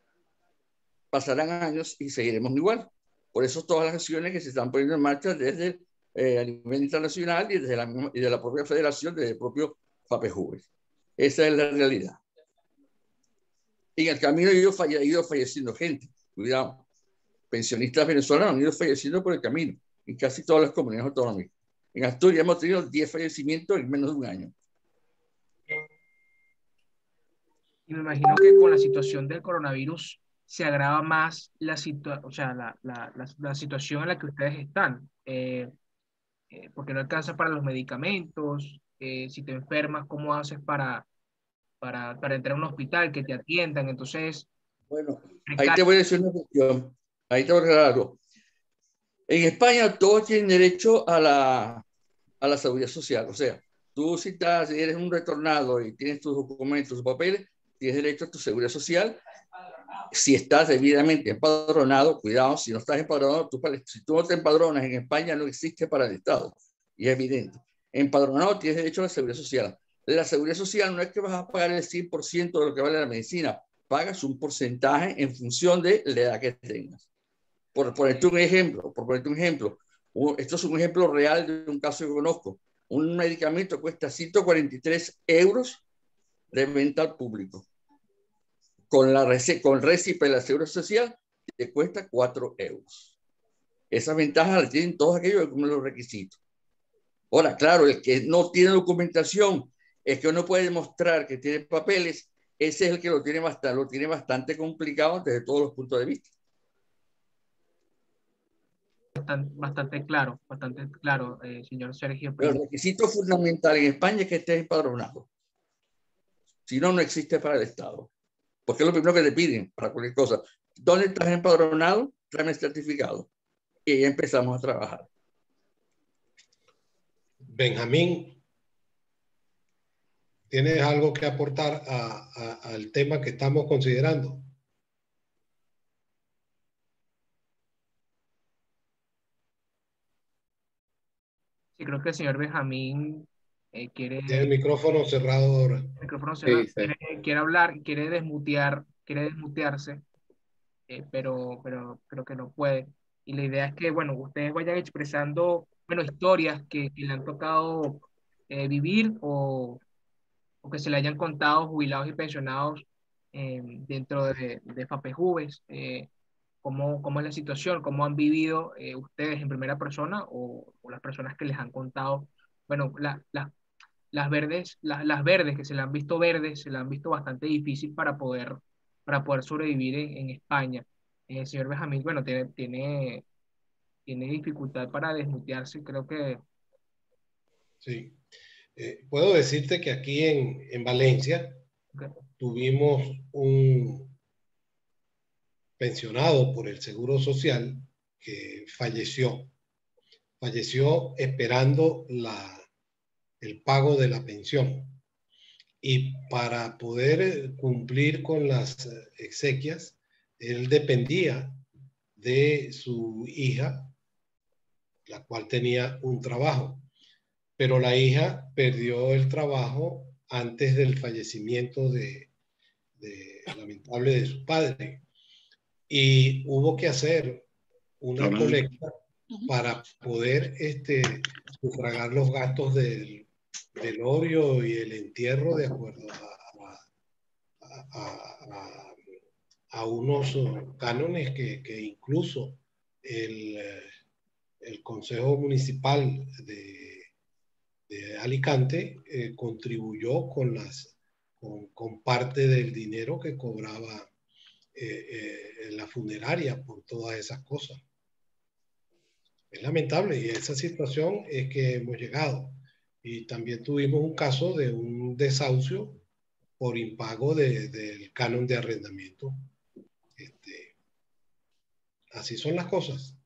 pasarán años y seguiremos igual. Por eso todas las acciones que se están poniendo en marcha desde a nivel internacional y de la propia federación, desde el propio FAPEJUVE. Esa es la realidad. Y en el camino ha ido falleciendo gente. Cuidado. Pensionistas venezolanos han ido falleciendo por el camino en casi todas las comunidades autonómicas. En Asturias hemos tenido 10 fallecimientos en menos de un año. Y me imagino que con la situación del coronavirus se agrava más la situación en la que ustedes están. Porque no alcanza para los medicamentos. Si te enfermas, ¿cómo haces para entrar a un hospital, que te atiendan? Entonces, bueno, ahí te voy a decir una cuestión. Ahí te voy a aclarar algo. En España todos tienen derecho a la seguridad social. O sea, tú si eres un retornado y tienes tus documentos, tus papeles, tienes derecho a tu seguridad social. Si estás debidamente empadronado, cuidado, si no estás empadronado, si tú no te empadronas en España, no existe para el Estado. Y es evidente. Empadronado tienes derecho a la seguridad social. La seguridad social no es que vas a pagar el 100% de lo que vale la medicina. Pagas un porcentaje en función de la edad que tengas. Por ponerte un ejemplo, esto es un ejemplo real de un caso que conozco. Un medicamento cuesta 143 euros de venta al público. Con récipe de la Seguridad Social te cuesta 4 euros. Esas ventajas las tienen todos aquellos que cumplen los requisitos. Ahora, claro, el que no tiene documentación, es que no puede demostrar que tiene papeles, ese es el que lo tiene bastante complicado desde todos los puntos de vista. Bastante claro, señor Sergio. Pero el requisito fundamental en España es que estés empadronado. Si no, no existe para el Estado. Porque es lo primero que te piden para cualquier cosa. ¿Dónde estás empadronado? Tráeme el certificado. Y ahí empezamos a trabajar. Benjamín, ¿tienes algo que aportar al tema que estamos considerando? Sí, creo que el señor Benjamín quiere... Tiene el micrófono cerrado ahora. El micrófono cerrado. Sí, sí. Quiere hablar, quiere desmutearse, pero creo que no puede. Y la idea es que, bueno, ustedes vayan expresando, bueno, historias que le han tocado vivir o que se le hayan contado jubilados y pensionados dentro de FAPEJUVES. ¿Cómo es la situación? ¿Cómo han vivido ustedes en primera persona o las personas que les han contado? Bueno, las verdes que se le han visto verdes, se le han visto bastante difícil para poder sobrevivir en España. El señor Benjamín, bueno, tiene dificultad para desmutearse, creo que... Sí. Puedo decirte que aquí en Valencia tuvimos un pensionado por el Seguro Social que falleció esperando el pago de la pensión. Y para poder cumplir con las exequias, él dependía de su hija, la cual tenía un trabajo. Pero la hija perdió el trabajo antes del fallecimiento lamentable de su padre. Y hubo que hacer una colecta para poder sufragar los gastos del velorio y el entierro de acuerdo a unos cánones que incluso el Consejo Municipal de Alicante contribuyó con parte del dinero que cobraba la funeraria por todas esas cosas. Es lamentable y esa situación es que hemos llegado. Y también tuvimos un caso de un desahucio por impago del canon de arrendamiento. Así son las cosas.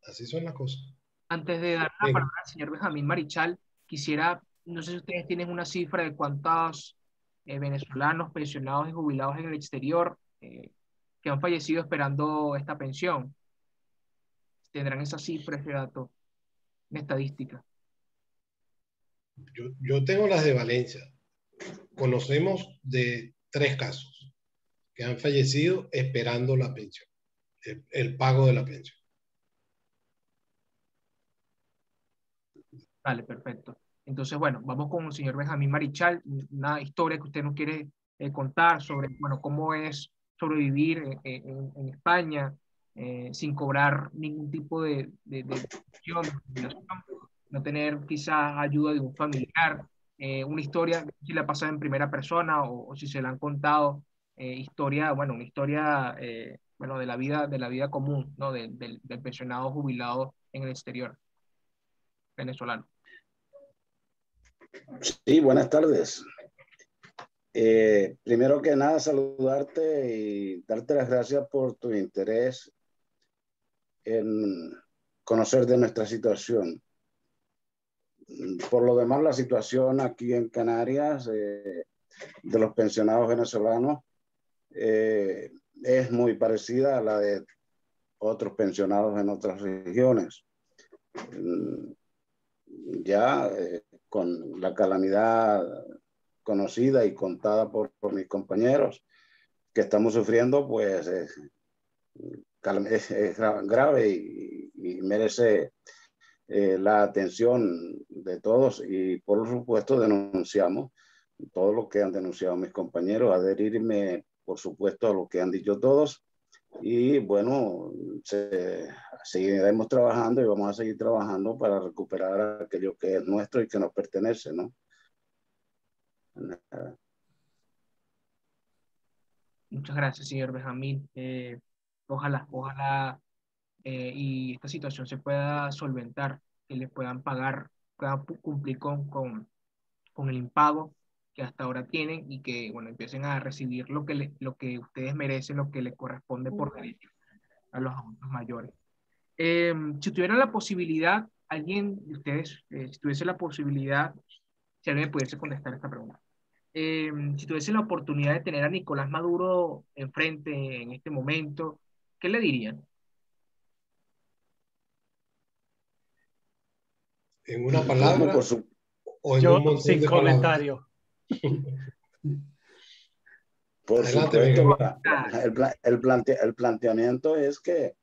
Así son las cosas. Antes de dar la palabra al señor Benjamín Marichal, quisiera, no sé si ustedes tienen una cifra de cuántos venezolanos pensionados y jubilados en el exterior que han fallecido esperando esta pensión. ¿Tendrán esa cifra, ese dato, en estadística? Yo tengo las de Valencia. Conocemos de 3 casos que han fallecido esperando la pensión, el pago de la pensión. Vale, perfecto. Entonces, bueno, vamos con el señor Benjamín Marichal, una historia que usted nos quiere contar sobre, bueno, cómo es sobrevivir en España sin cobrar ningún tipo de pensión, de jubilación, no tener quizás ayuda de un familiar, una historia, si la pasa en primera persona o si se la han contado, historia, bueno, una historia, bueno, de la vida común, ¿no? Del pensionado jubilado en el exterior venezolano. Sí, buenas tardes. Primero que nada, saludarte y darte las gracias por tu interés en conocer de nuestra situación. Por lo demás, la situación aquí en Canarias de los pensionados venezolanos es muy parecida a la de otros pensionados en otras regiones. Ya con la calamidad conocida y contada por mis compañeros que estamos sufriendo, pues grave y merece la atención de todos, y por supuesto denunciamos todo lo que han denunciado mis compañeros, adherirme por supuesto a lo que han dicho todos, y bueno, seguiremos trabajando y vamos a seguir trabajando para recuperar aquello que es nuestro y que nos pertenece, ¿no? Muchas gracias, señor Benjamín. Ojalá y esta situación se pueda solventar, que le puedan pagar, puedan cumplir con el impago que hasta ahora tienen y que, bueno, empiecen a recibir lo que ustedes merecen, lo que les corresponde por derecho a los adultos mayores. Si tuvieran la posibilidad, alguien de ustedes, si tuviese la posibilidad, si alguien me pudiese contestar esta pregunta, si tuviese la oportunidad de tener a Nicolás Maduro enfrente en este momento, ¿qué le dirían? ¿En una palabra o en yo, un montón sin de comentario. Por Adelante, supuesto, el planteamiento es que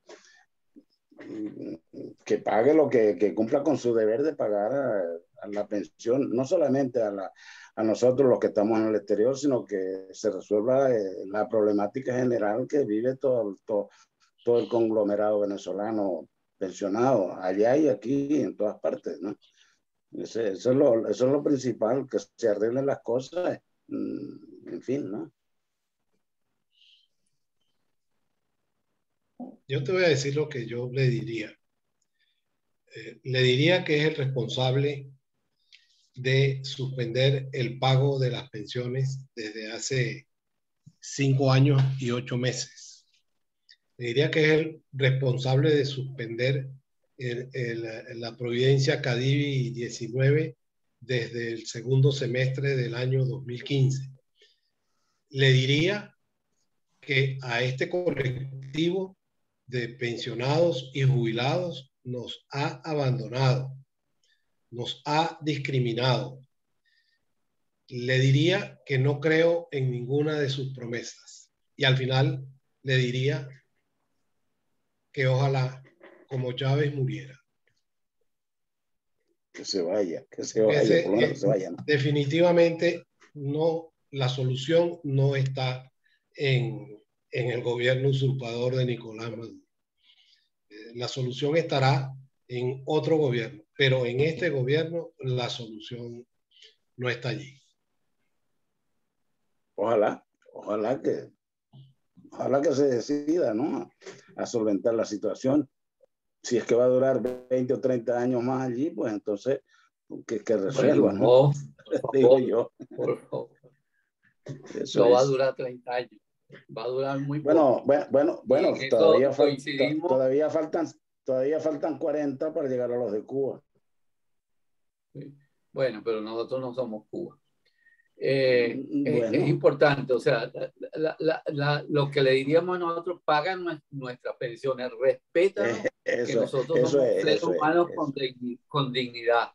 pague que cumpla con su deber de pagar a la pensión, no solamente a nosotros los que estamos en el exterior, sino que se resuelva la problemática general que vive todo el conglomerado venezolano pensionado, allá y aquí, en todas partes, ¿no? Eso es lo principal, que se arreglen las cosas, en fin, ¿no? Yo te voy a decir lo que yo le diría. Le diría que es el responsable de suspender el pago de las pensiones desde hace 5 años y 8 meses. Le diría que es el responsable de suspender la Providencia Cadivi 19 desde el segundo semestre del año 2015. Le diría que a este colectivo de pensionados y jubilados nos ha abandonado, nos ha discriminado. Le diría que no creo en ninguna de sus promesas. Y al final le diría que ojalá, como Chávez, muriera. Que se vaya, por lo menos que se vaya, ¿no? Definitivamente no, la solución no está en el gobierno usurpador de Nicolás Maduro. La solución estará en otro gobierno, pero en este gobierno la solución no está allí. Ojalá que se decida, ¿no?, a solventar la situación. Si es que va a durar 20 o 30 años más allí, pues entonces que resuelva, bueno, ¿no? Digo yo. Por favor. Eso no es. va a durar 30 años, va a durar muy poco. Bueno, todavía faltan 40 para llegar a los de Cuba. Bueno, pero nosotros no somos Cuba. Bueno. Es importante, o sea, lo que le diríamos a nosotros: pagan nuestras pensiones, respétanos, que nosotros somos seres humanos con dignidad.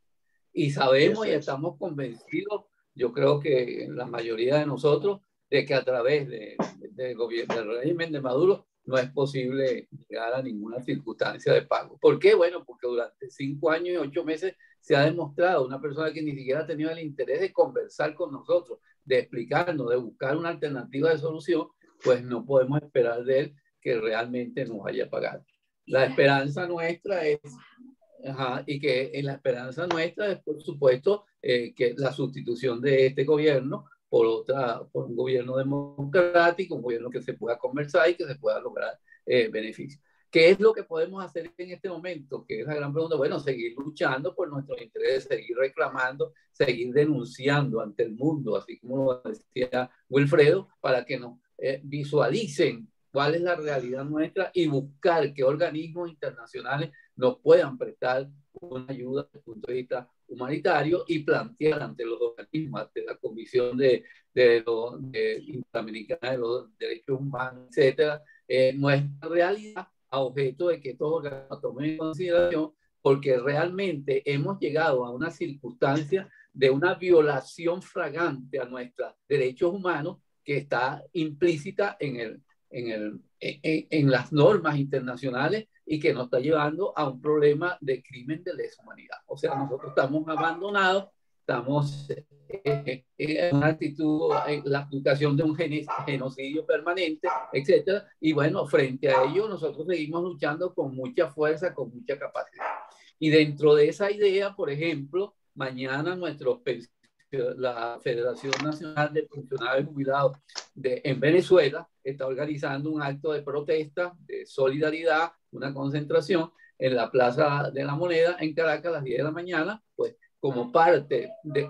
Y sabemos y estamos convencidos, yo creo que la mayoría de nosotros, de que a través del gobierno, del régimen de Maduro, no es posible llegar a ninguna circunstancia de pago. ¿Por qué? Bueno, porque durante 5 años y 8 meses se ha demostrado una persona que ni siquiera ha tenido el interés de conversar con nosotros, de explicarnos, de buscar una alternativa de solución, pues no podemos esperar de él que realmente nos vaya a pagar. La esperanza nuestra es, y que en la esperanza nuestra es, por supuesto, que la sustitución de este gobierno por un gobierno democrático, un gobierno que se pueda conversar y que se pueda lograr beneficios. ¿Qué es lo que podemos hacer en este momento? Que es la gran pregunta. Bueno, seguir luchando por nuestros intereses, seguir reclamando, seguir denunciando ante el mundo, así como lo decía Wilfredo, para que nos visualicen cuál es la realidad nuestra y buscar qué organismos internacionales nos puedan prestar una ayuda desde el punto de vista humanitario y plantear ante los organismos, ante la Comisión Interamericana de los Derechos Humanos, etcétera, nuestra realidad, a objeto de que estos organismos tomen en consideración, porque realmente hemos llegado a una circunstancia de una violación flagrante a nuestros derechos humanos que está implícita en en las normas internacionales y que nos está llevando a un problema de crimen de lesa humanidad. O sea, nosotros estamos abandonados, estamos en una actitud, en la aplicación de un genocidio permanente, etcétera. Y bueno, frente a ello, nosotros seguimos luchando con mucha fuerza, con mucha capacidad. Y dentro de esa idea, por ejemplo, mañana la Federación Nacional de Pensionados y Jubilados en Venezuela está organizando un acto de protesta, de solidaridad, una concentración en la Plaza de la Moneda en Caracas a las 10 de la mañana, pues como parte de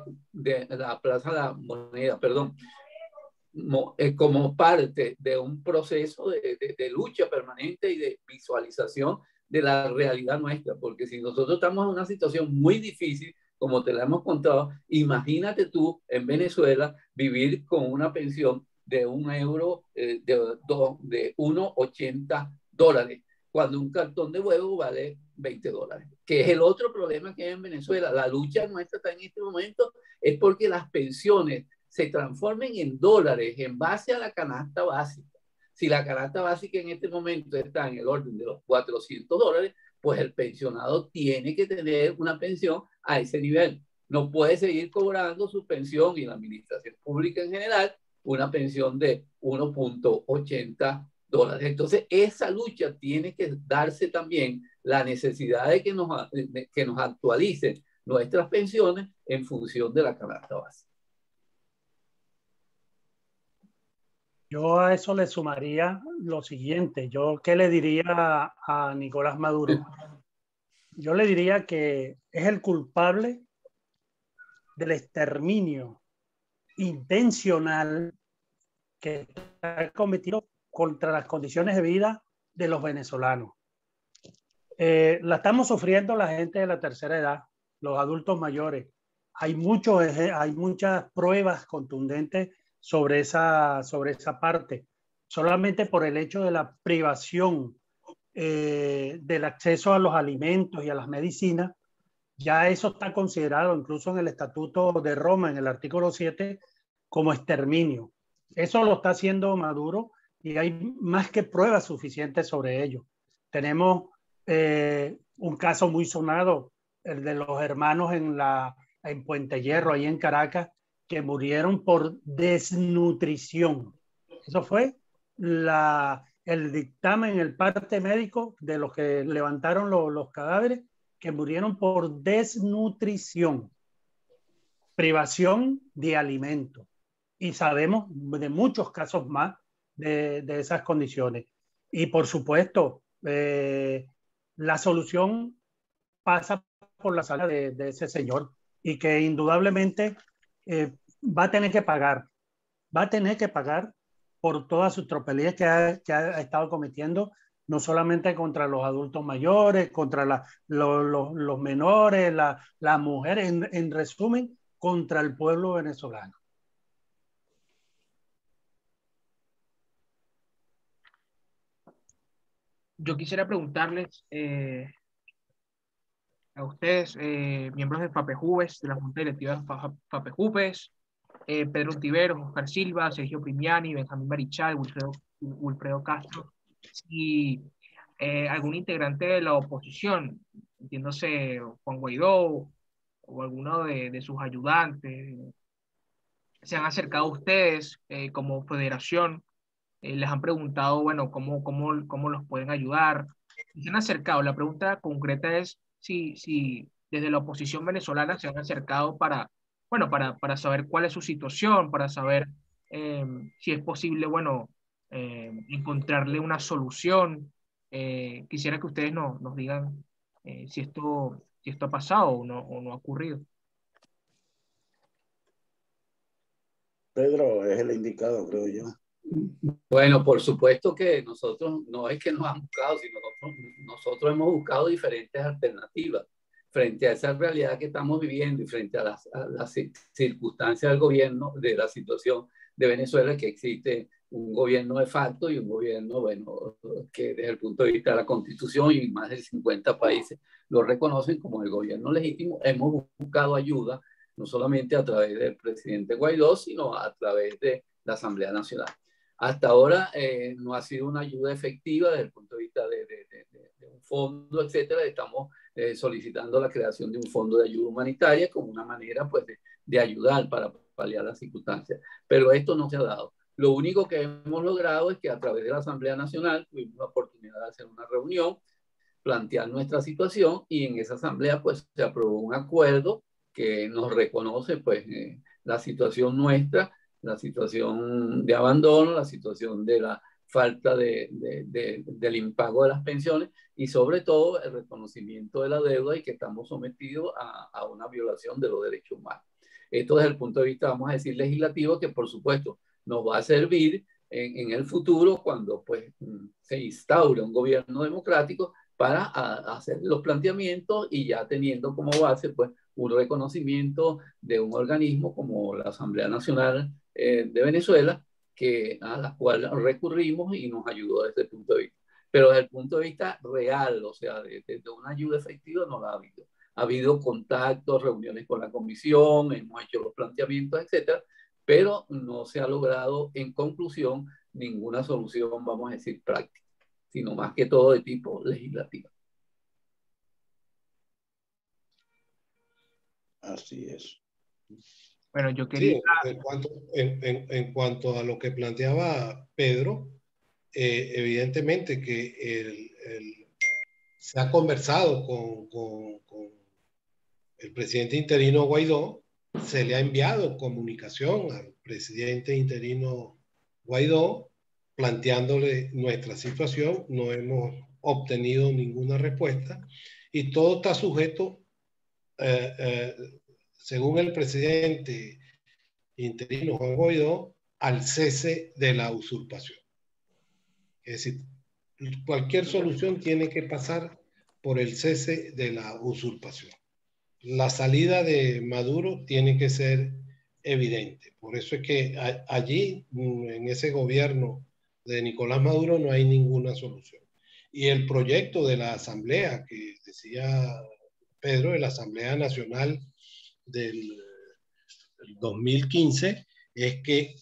la Plaza de la Moneda, perdón, como parte de un proceso de lucha permanente y de visualización de la realidad nuestra, porque si nosotros estamos en una situación muy difícil, como te la hemos contado, imagínate tú en Venezuela vivir con una pensión de €1, de $1.80, cuando un cartón de huevo vale $20, que es el otro problema que hay en Venezuela. La lucha nuestra está en este momento es porque las pensiones se transformen en dólares en base a la canasta básica. Si la canasta básica en este momento está en el orden de los $400, pues el pensionado tiene que tener una pensión a ese nivel. No puede seguir cobrando su pensión, y la administración pública en general, una pensión de $1.80. Entonces, esa lucha tiene que darse también la necesidad de que nos actualicen nuestras pensiones en función de la canasta básica. Yo a eso le sumaría lo siguiente. ¿Qué le diría a Nicolás Maduro? Yo le diría que es el culpable del exterminio intencional que está cometido contra las condiciones de vida de los venezolanos. La estamos sufriendo la gente de la tercera edad, los adultos mayores. Hay muchas pruebas contundentes sobre esa parte. Solamente por el hecho de la privación del acceso a los alimentos y a las medicinas, ya eso está considerado incluso en el Estatuto de Roma, en el artículo 7, como exterminio. Eso lo está haciendo Maduro y hay más que pruebas suficientes sobre ello. Tenemos un caso muy sonado, el de los hermanos en Puente Hierro, ahí en Caracas, que murieron por desnutrición. Eso fue el dictamen, el parte médico de los que levantaron los cadáveres, que murieron por desnutrición, privación de alimento. Y sabemos de muchos casos más de esas condiciones. Y por supuesto, la solución pasa por la sala de ese señor, y que indudablemente va a tener que pagar por todas sus tropelías que ha estado cometiendo, no solamente contra los adultos mayores, contra los menores, las mujeres, en resumen, contra el pueblo venezolano. Yo quisiera preguntarles a ustedes, miembros de FAPEJUVES, de la Junta Directiva de FAPEJUVES, Pedro Tiveros, Oscar Silva, Sergio Primiani, Benjamín Marichal, Wilfredo Castro, si algún integrante de la oposición, entiéndose Juan Guaidó o alguno de sus ayudantes, se han acercado a ustedes como federación, les han preguntado, bueno, cómo los pueden ayudar. Se han acercado. La pregunta concreta es si desde la oposición venezolana se han acercado para saber cuál es su situación, para saber si es posible, bueno, encontrarle una solución. Quisiera que ustedes nos digan si esto ha pasado o no ha ocurrido. Pedro es el indicado, creo yo. Bueno, por supuesto que nosotros no es que nos han buscado, sino nosotros hemos buscado diferentes alternativas frente a esa realidad que estamos viviendo y frente a las circunstancias del gobierno, de la situación de Venezuela, que existe un gobierno de facto y un gobierno, bueno, que desde el punto de vista de la Constitución y más de 50 países lo reconocen como el gobierno legítimo. Hemos buscado ayuda, no solamente a través del presidente Guaidó, sino a través de la Asamblea Nacional. Hasta ahora no ha sido una ayuda efectiva desde el punto de vista de un fondo, etcétera. Estamos solicitando la creación de un fondo de ayuda humanitaria como una manera pues, de ayudar para paliar las circunstancias. Pero esto no se ha dado. Lo único que hemos logrado es que a través de la Asamblea Nacional tuvimos la oportunidad de hacer una reunión, plantear nuestra situación, y en esa asamblea pues se aprobó un acuerdo que nos reconoce pues la situación nuestra, la situación de abandono, la situación de la falta del impago de las pensiones y sobre todo el reconocimiento de la deuda y que estamos sometidos a una violación de los derechos humanos. Esto desde el punto de vista, vamos a decir, legislativo, que por supuesto nos va a servir en el futuro cuando pues se instaure un gobierno democrático para hacer los planteamientos y ya teniendo como base pues un reconocimiento de un organismo como la Asamblea Nacional de Venezuela, a la cual recurrimos y nos ayudó desde el punto de vista. Pero desde el punto de vista real, o sea, de una ayuda efectiva, no la ha habido. Ha habido contactos, reuniones con la comisión, hemos hecho los planteamientos, etcétera, pero no se ha logrado en conclusión ninguna solución, vamos a decir, práctica, sino más que todo de tipo legislativo. Así es. Bueno, yo quería... Sí, en cuanto a lo que planteaba Pedro, evidentemente que se ha conversado con el presidente interino Guaidó, se le ha enviado comunicación al presidente interino Guaidó planteándole nuestra situación, no hemos obtenido ninguna respuesta y todo está sujeto, según el presidente interino Juan Guaidó, al cese de la usurpación. Es decir, cualquier solución tiene que pasar por el cese de la usurpación. La salida de Maduro tiene que ser evidente. Por eso es que allí, en ese gobierno de Nicolás Maduro, no hay ninguna solución. Y el proyecto de la Asamblea, que decía Pedro, de la Asamblea Nacional del 2015, es que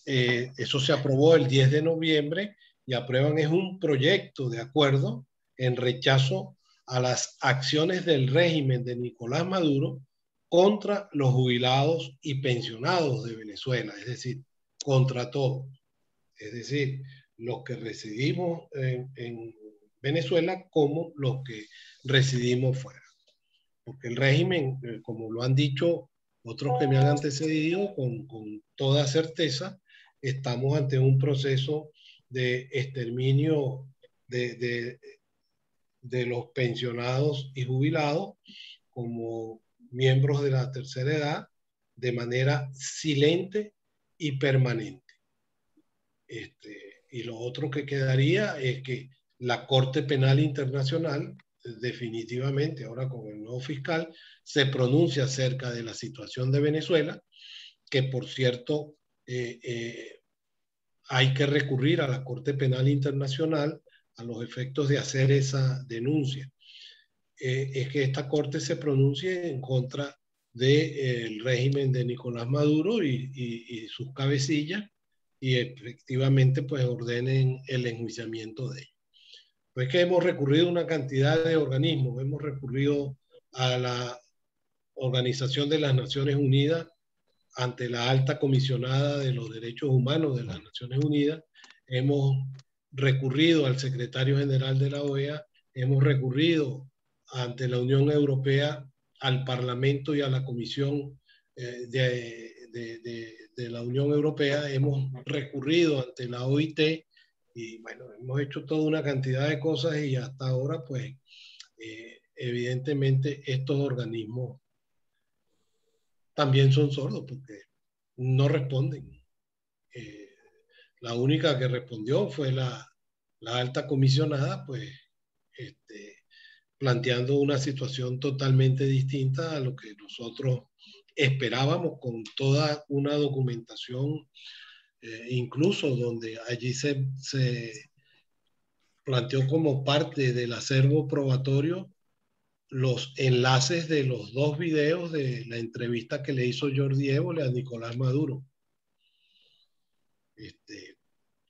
eso se aprobó el 10 de noviembre y aprueban es un proyecto de acuerdo en rechazo a las acciones del régimen de Nicolás Maduro contra los jubilados y pensionados de Venezuela, es decir, contra todos. Es decir, los que residimos en Venezuela como los que residimos fuera. Porque el régimen, como lo han dicho otros que me han antecedido, con toda certeza, estamos ante un proceso de exterminio de los pensionados y jubilados como miembros de la tercera edad de manera silente y permanente. Y lo otro que quedaría es que la Corte Penal Internacional definitivamente, ahora con el nuevo fiscal, se pronuncia acerca de la situación de Venezuela, que por cierto hay que recurrir a la Corte Penal Internacional a los efectos de hacer esa denuncia. Es que esta corte se pronuncie en contra del régimen de Nicolás Maduro y sus cabecillas y efectivamente pues ordenen el enjuiciamiento de ellos. Pues que hemos recurrido a una cantidad de organismos, hemos recurrido a la Organización de las Naciones Unidas ante la alta comisionada de los derechos humanos de las Naciones Unidas, hemos recurrido al secretario general de la OEA, hemos recurrido ante la Unión Europea, al Parlamento y a la Comisión de la Unión Europea, hemos recurrido ante la OIT y bueno, hemos hecho toda una cantidad de cosas y hasta ahora pues evidentemente estos organismos también son sordos porque no responden. La única que respondió fue la alta comisionada, pues planteando una situación totalmente distinta a lo que nosotros esperábamos con toda una documentación, incluso donde allí se planteó como parte del acervo probatorio los enlaces de los dos videos de la entrevista que le hizo Jordi Évole a Nicolás Maduro.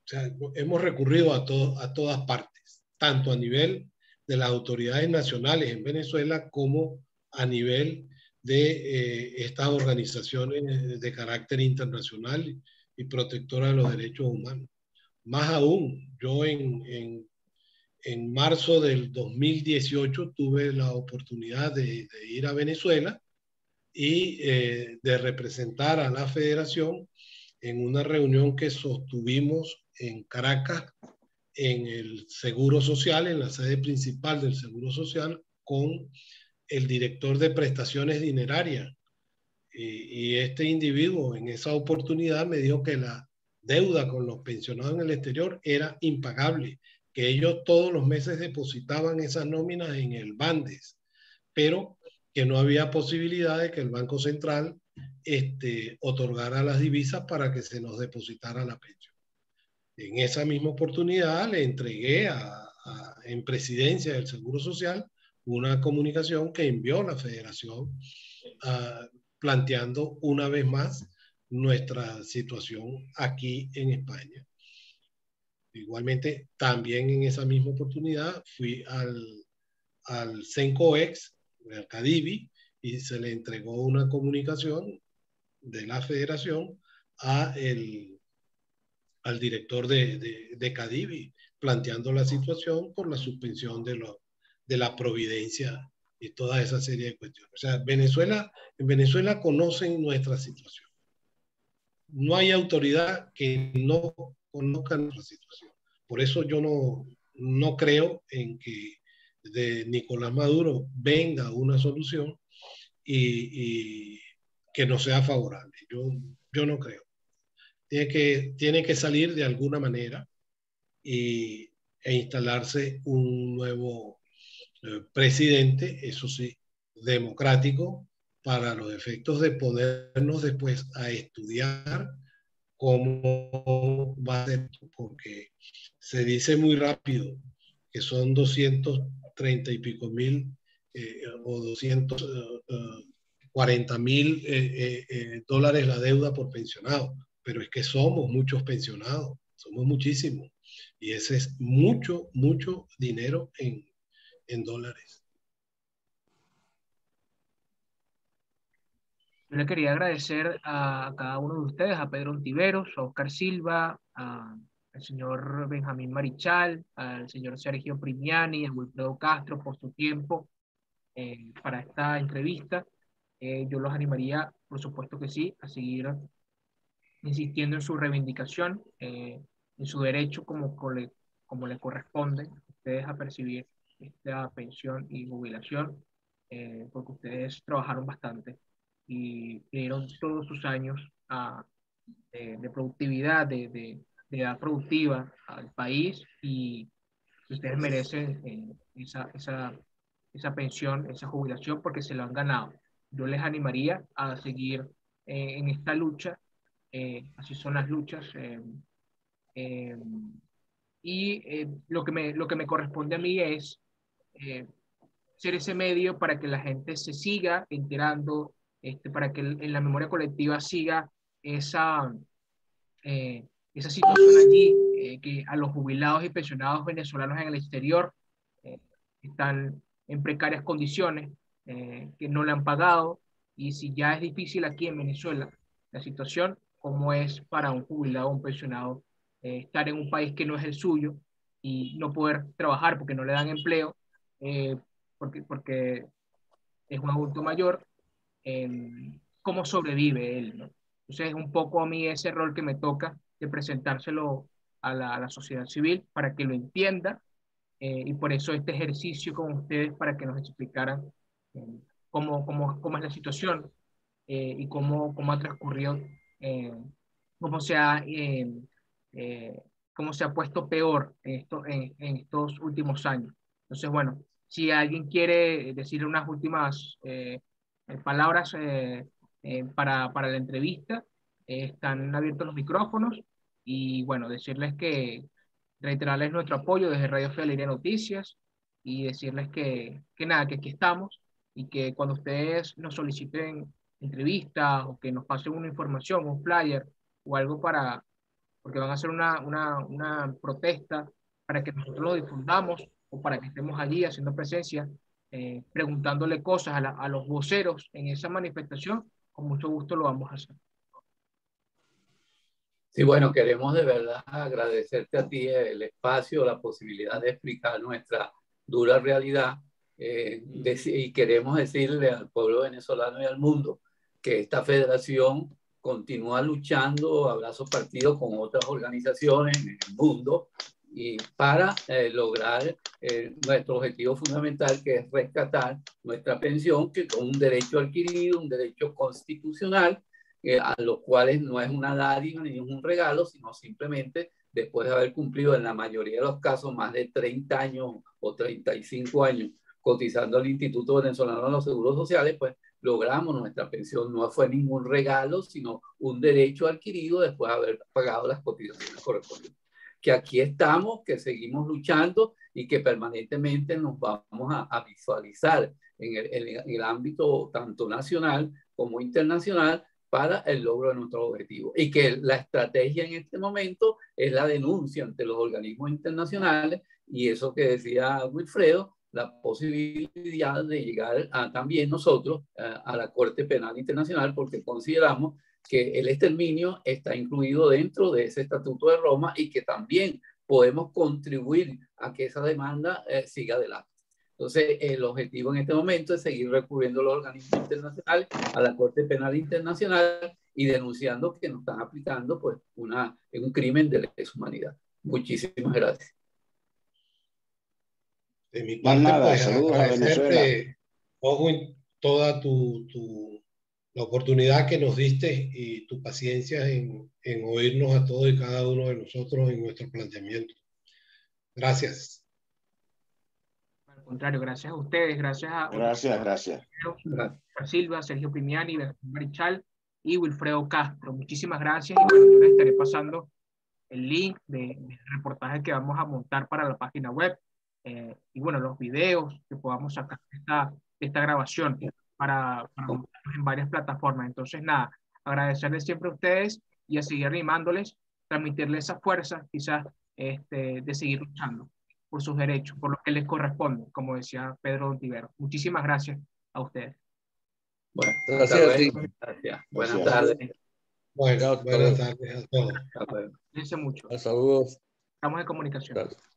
sea, hemos recurrido a todas partes, tanto a nivel de las autoridades nacionales en Venezuela como a nivel de estas organizaciones de carácter internacional y protectora de los derechos humanos. Más aún, yo en marzo del 2018 tuve la oportunidad de ir a Venezuela y de representar a la federación en una reunión que sostuvimos en Caracas, en el Seguro Social, en la sede principal del Seguro Social, con el director de prestaciones dinerarias. Y este individuo en esa oportunidad me dijo que la deuda con los pensionados en el exterior era impagable, que ellos todos los meses depositaban esas nóminas en el Bandes, pero que no había posibilidad de que el Banco Central otorgara las divisas para que se nos depositara la pensión. En esa misma oportunidad le entregué en presidencia del Seguro Social una comunicación que envió la Federación planteando una vez más nuestra situación aquí en España. Igualmente, también en esa misma oportunidad fui al CENCOEX, al CADIVI, y se le entregó una comunicación de la Federación al director de CADIVI, planteando la situación por la suspensión de la providencia y toda esa serie de cuestiones. O sea, en Venezuela conocen nuestra situación. No hay autoridad que no conozca nuestra situación. Por eso yo no creo en que de Nicolás Maduro venga una solución y que no sea favorable. Yo no creo. Tiene que salir de alguna manera e instalarse un nuevo presidente, eso sí, democrático, para los efectos de ponernos después a estudiar cómo va a ser, porque se dice muy rápido que son 230 y pico mil o 240.000 dólares la deuda por pensionado, pero es que somos muchos pensionados, somos muchísimos, y ese es mucho, mucho dinero en dólares. Yo le quería agradecer a cada uno de ustedes, a Pedro Ontiveros, a Oscar Silva, al señor Benjamín Marichal, al señor Sergio Primiani, a Wilfredo Castro por su tiempo para esta entrevista. Yo los animaría, por supuesto que sí, a seguir insistiendo en su reivindicación, en su derecho como le corresponde a ustedes a percibir esta pensión y jubilación, porque ustedes trabajaron bastante y dieron todos sus años de productividad, de edad productiva al país, y ustedes merecen esa pensión, esa jubilación, porque se lo han ganado. Yo les animaría a seguir en esta lucha, así son las luchas, y lo que me corresponde a mí es ser ese medio para que la gente se siga enterando, para que en la memoria colectiva siga esa, esa situación allí, que a los jubilados y pensionados venezolanos en el exterior están en precarias condiciones, que no le han pagado, y si ya es difícil aquí en Venezuela la situación, como es para un jubilado o un pensionado estar en un país que no es el suyo y no poder trabajar porque no le dan empleo, eh, porque es un adulto mayor, cómo sobrevive él, ¿no? Entonces es un poco a mí ese rol que me toca de presentárselo a la sociedad civil para que lo entienda, y por eso este ejercicio con ustedes para que nos explicaran eh, cómo es la situación, y cómo ha transcurrido, eh, cómo se ha, eh, eh, cómo se ha puesto peor en estos últimos años. Entonces, bueno, si alguien quiere decir unas últimas palabras para la entrevista, están abiertos los micrófonos, y bueno, decirles que reiterarles nuestro apoyo desde Radio Fe Alegría Noticias, y decirles que nada, que aquí estamos, y que cuando ustedes nos soliciten entrevistas o que nos pasen una información, un flyer o algo porque van a hacer una protesta para que nosotros lo difundamos o para que estemos allí haciendo presencia, preguntándole cosas a los voceros en esa manifestación, con mucho gusto lo vamos a hacer. Sí, bueno, queremos de verdad agradecerte a ti el espacio, la posibilidad de explicar nuestra dura realidad y queremos decirle al pueblo venezolano y al mundo que esta federación continúa luchando a brazos partidos con otras organizaciones en el mundo y para lograr nuestro objetivo fundamental, que es rescatar nuestra pensión, que es un derecho adquirido, un derecho constitucional, a los cuales no es una dádiva ni es un regalo, sino simplemente después de haber cumplido en la mayoría de los casos más de 30 años o 35 años cotizando al Instituto Venezolano de los Seguros Sociales, pues logramos nuestra pensión. No fue ningún regalo, sino un derecho adquirido después de haber pagado las cotizaciones correspondientes. Que aquí estamos, que seguimos luchando y que permanentemente nos vamos a visualizar en el ámbito tanto nacional como internacional para el logro de nuestros objetivos. Y que la estrategia en este momento es la denuncia ante los organismos internacionales y eso que decía Wilfredo, la posibilidad de llegar también nosotros a la Corte Penal Internacional, porque consideramos que el exterminio está incluido dentro de ese Estatuto de Roma y que también podemos contribuir a que esa demanda siga adelante. Entonces, el objetivo en este momento es seguir recurriendo a los organismos internacionales, a la Corte Penal Internacional y denunciando que nos están aplicando pues, un crimen de lesa humanidad. Muchísimas gracias. De mi parte, nada, pues saludos a Venezuela. Owen, toda la oportunidad que nos diste y tu paciencia en oírnos a todos y cada uno de nosotros en nuestro planteamiento. Gracias. Al contrario, gracias a ustedes, gracias a Silva, Sergio Primiani, Marichal y Wilfredo Castro. Muchísimas gracias y bueno, yo les estaré pasando el link del reportaje que vamos a montar para la página web y bueno, los videos que podamos sacar de esta grabación para montarlos en varias plataformas. Entonces nada, agradecerles siempre a ustedes y a seguir animándoles, transmitirles esa fuerza quizás de seguir luchando por sus derechos, por lo que les corresponde, como decía Pedro Ontiveros. Muchísimas gracias a ustedes. Bueno, gracias. Gracias. Buenas tardes. Bueno, buenas tardes a todos. Cuídense mucho. Saludos. Estamos en comunicación. Gracias.